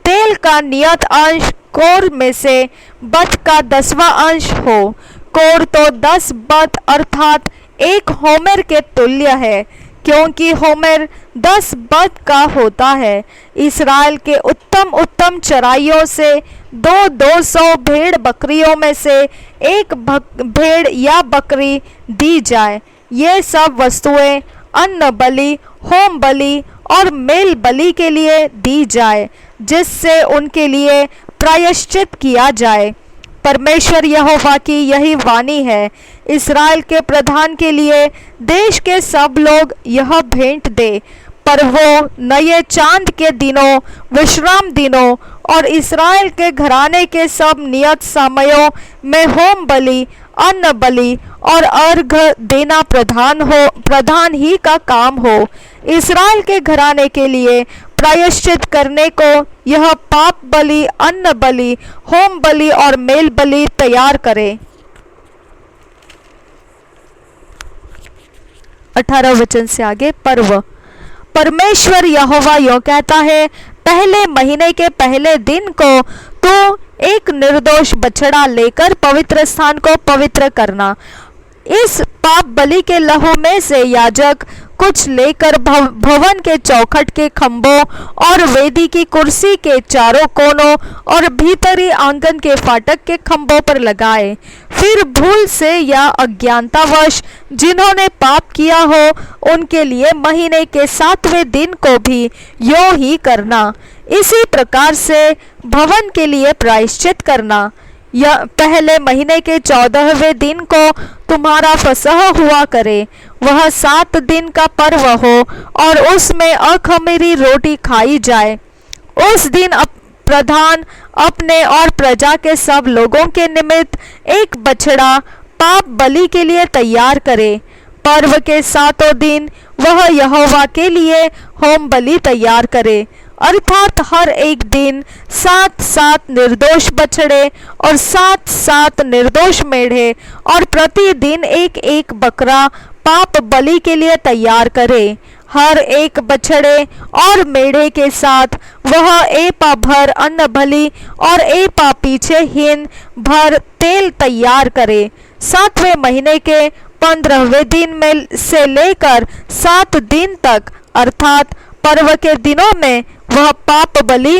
तेल का नियत अंश कोर में से बत का 10वां अंश हो। कोर तो 10 बत अर्थात 1 होमेर के तुल्य है, क्योंकि होमेर 10 बत का होता है। इस्राएल के उत्तम चराइयों से 200 भेड़ बकरियों में से 1 भेड़ या बकरी दी जाए। ये सब वस्तुएं अन्न बलि, होम बलि और मेल बलि के लिए दी जाए, जिससे उनके लिए प्रायश्चित किया जाए। परमेश्वर यहोवा की यही वाणी है। इस्राएल के प्रधान के लिए देश के सब लोग यह भेंट दे, पर वो नए चांद के दिनों, विश्राम दिनों और इस्राएल के घराने के सब नियत समयों में होम बलि, अन्न बलि और अर्घ देना प्रधान ही का काम हो। इस्राएल के घराने के लिए प्रायश्चित करने को यह पाप बलि, अन्न बलि, होम बलि और मेल बलि तैयार करे। 18 वचन से आगे पर्व। परमेश्वर यहोवा यूं कहता है, पहले महीने के पहले दिन को तो एक निर्दोष बछड़ा लेकर पवित्र स्थान को पवित्र करना। इस पाप बलि के लहू में से याजक कुछ लेकर भवन के चौखट के खंभों और वेदी की कुर्सी के चारों कोनों और भीतरी आंगन के फाटक के खंभों पर लगाए। फिर भूल से या अज्ञानतावश जिन्होंने पाप किया हो उनके लिए महीने के 7वें दिन को भी यूं ही करना। इसी प्रकार से भवन के लिए प्रायश्चित करना। या पहले महीने के 14वें दिन को तुम्हारा फसह हुआ करे। वह 7 दिन का पर्व हो और उसमें अखमीरी रोटी खाई जाए। उस दिन प्रधान अपने और प्रजा के सब लोगों के निमित्त एक बछड़ा पाप बलि के लिए तैयार करे। पर्व के 7 दिन वह यहोवा के लिए होम बलि तैयार करे, अर्थात हर एक दिन 7 निर्दोष बछड़े और 7 निर्दोष मेढ़े और प्रतिदिन एक बकरा पाप बलि के लिए तैयार करे। हर एक बछड़े और मेढ़े के साथ वह एपा भर अन्न बलि और एपा पीछे हिन भर तेल तैयार करे। 7वें महीने के 15वें दिन में से लेकर 7 दिन तक अर्थात पर्व के दिनों में वह पाप बलि,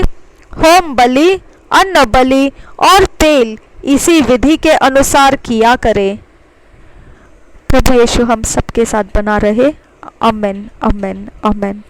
होम बलि, अन्न बलि और तेल इसी विधि के अनुसार किया करे। प्रभु यीशु हम सबके साथ बना रहे। आमेन, आमेन, आमेन।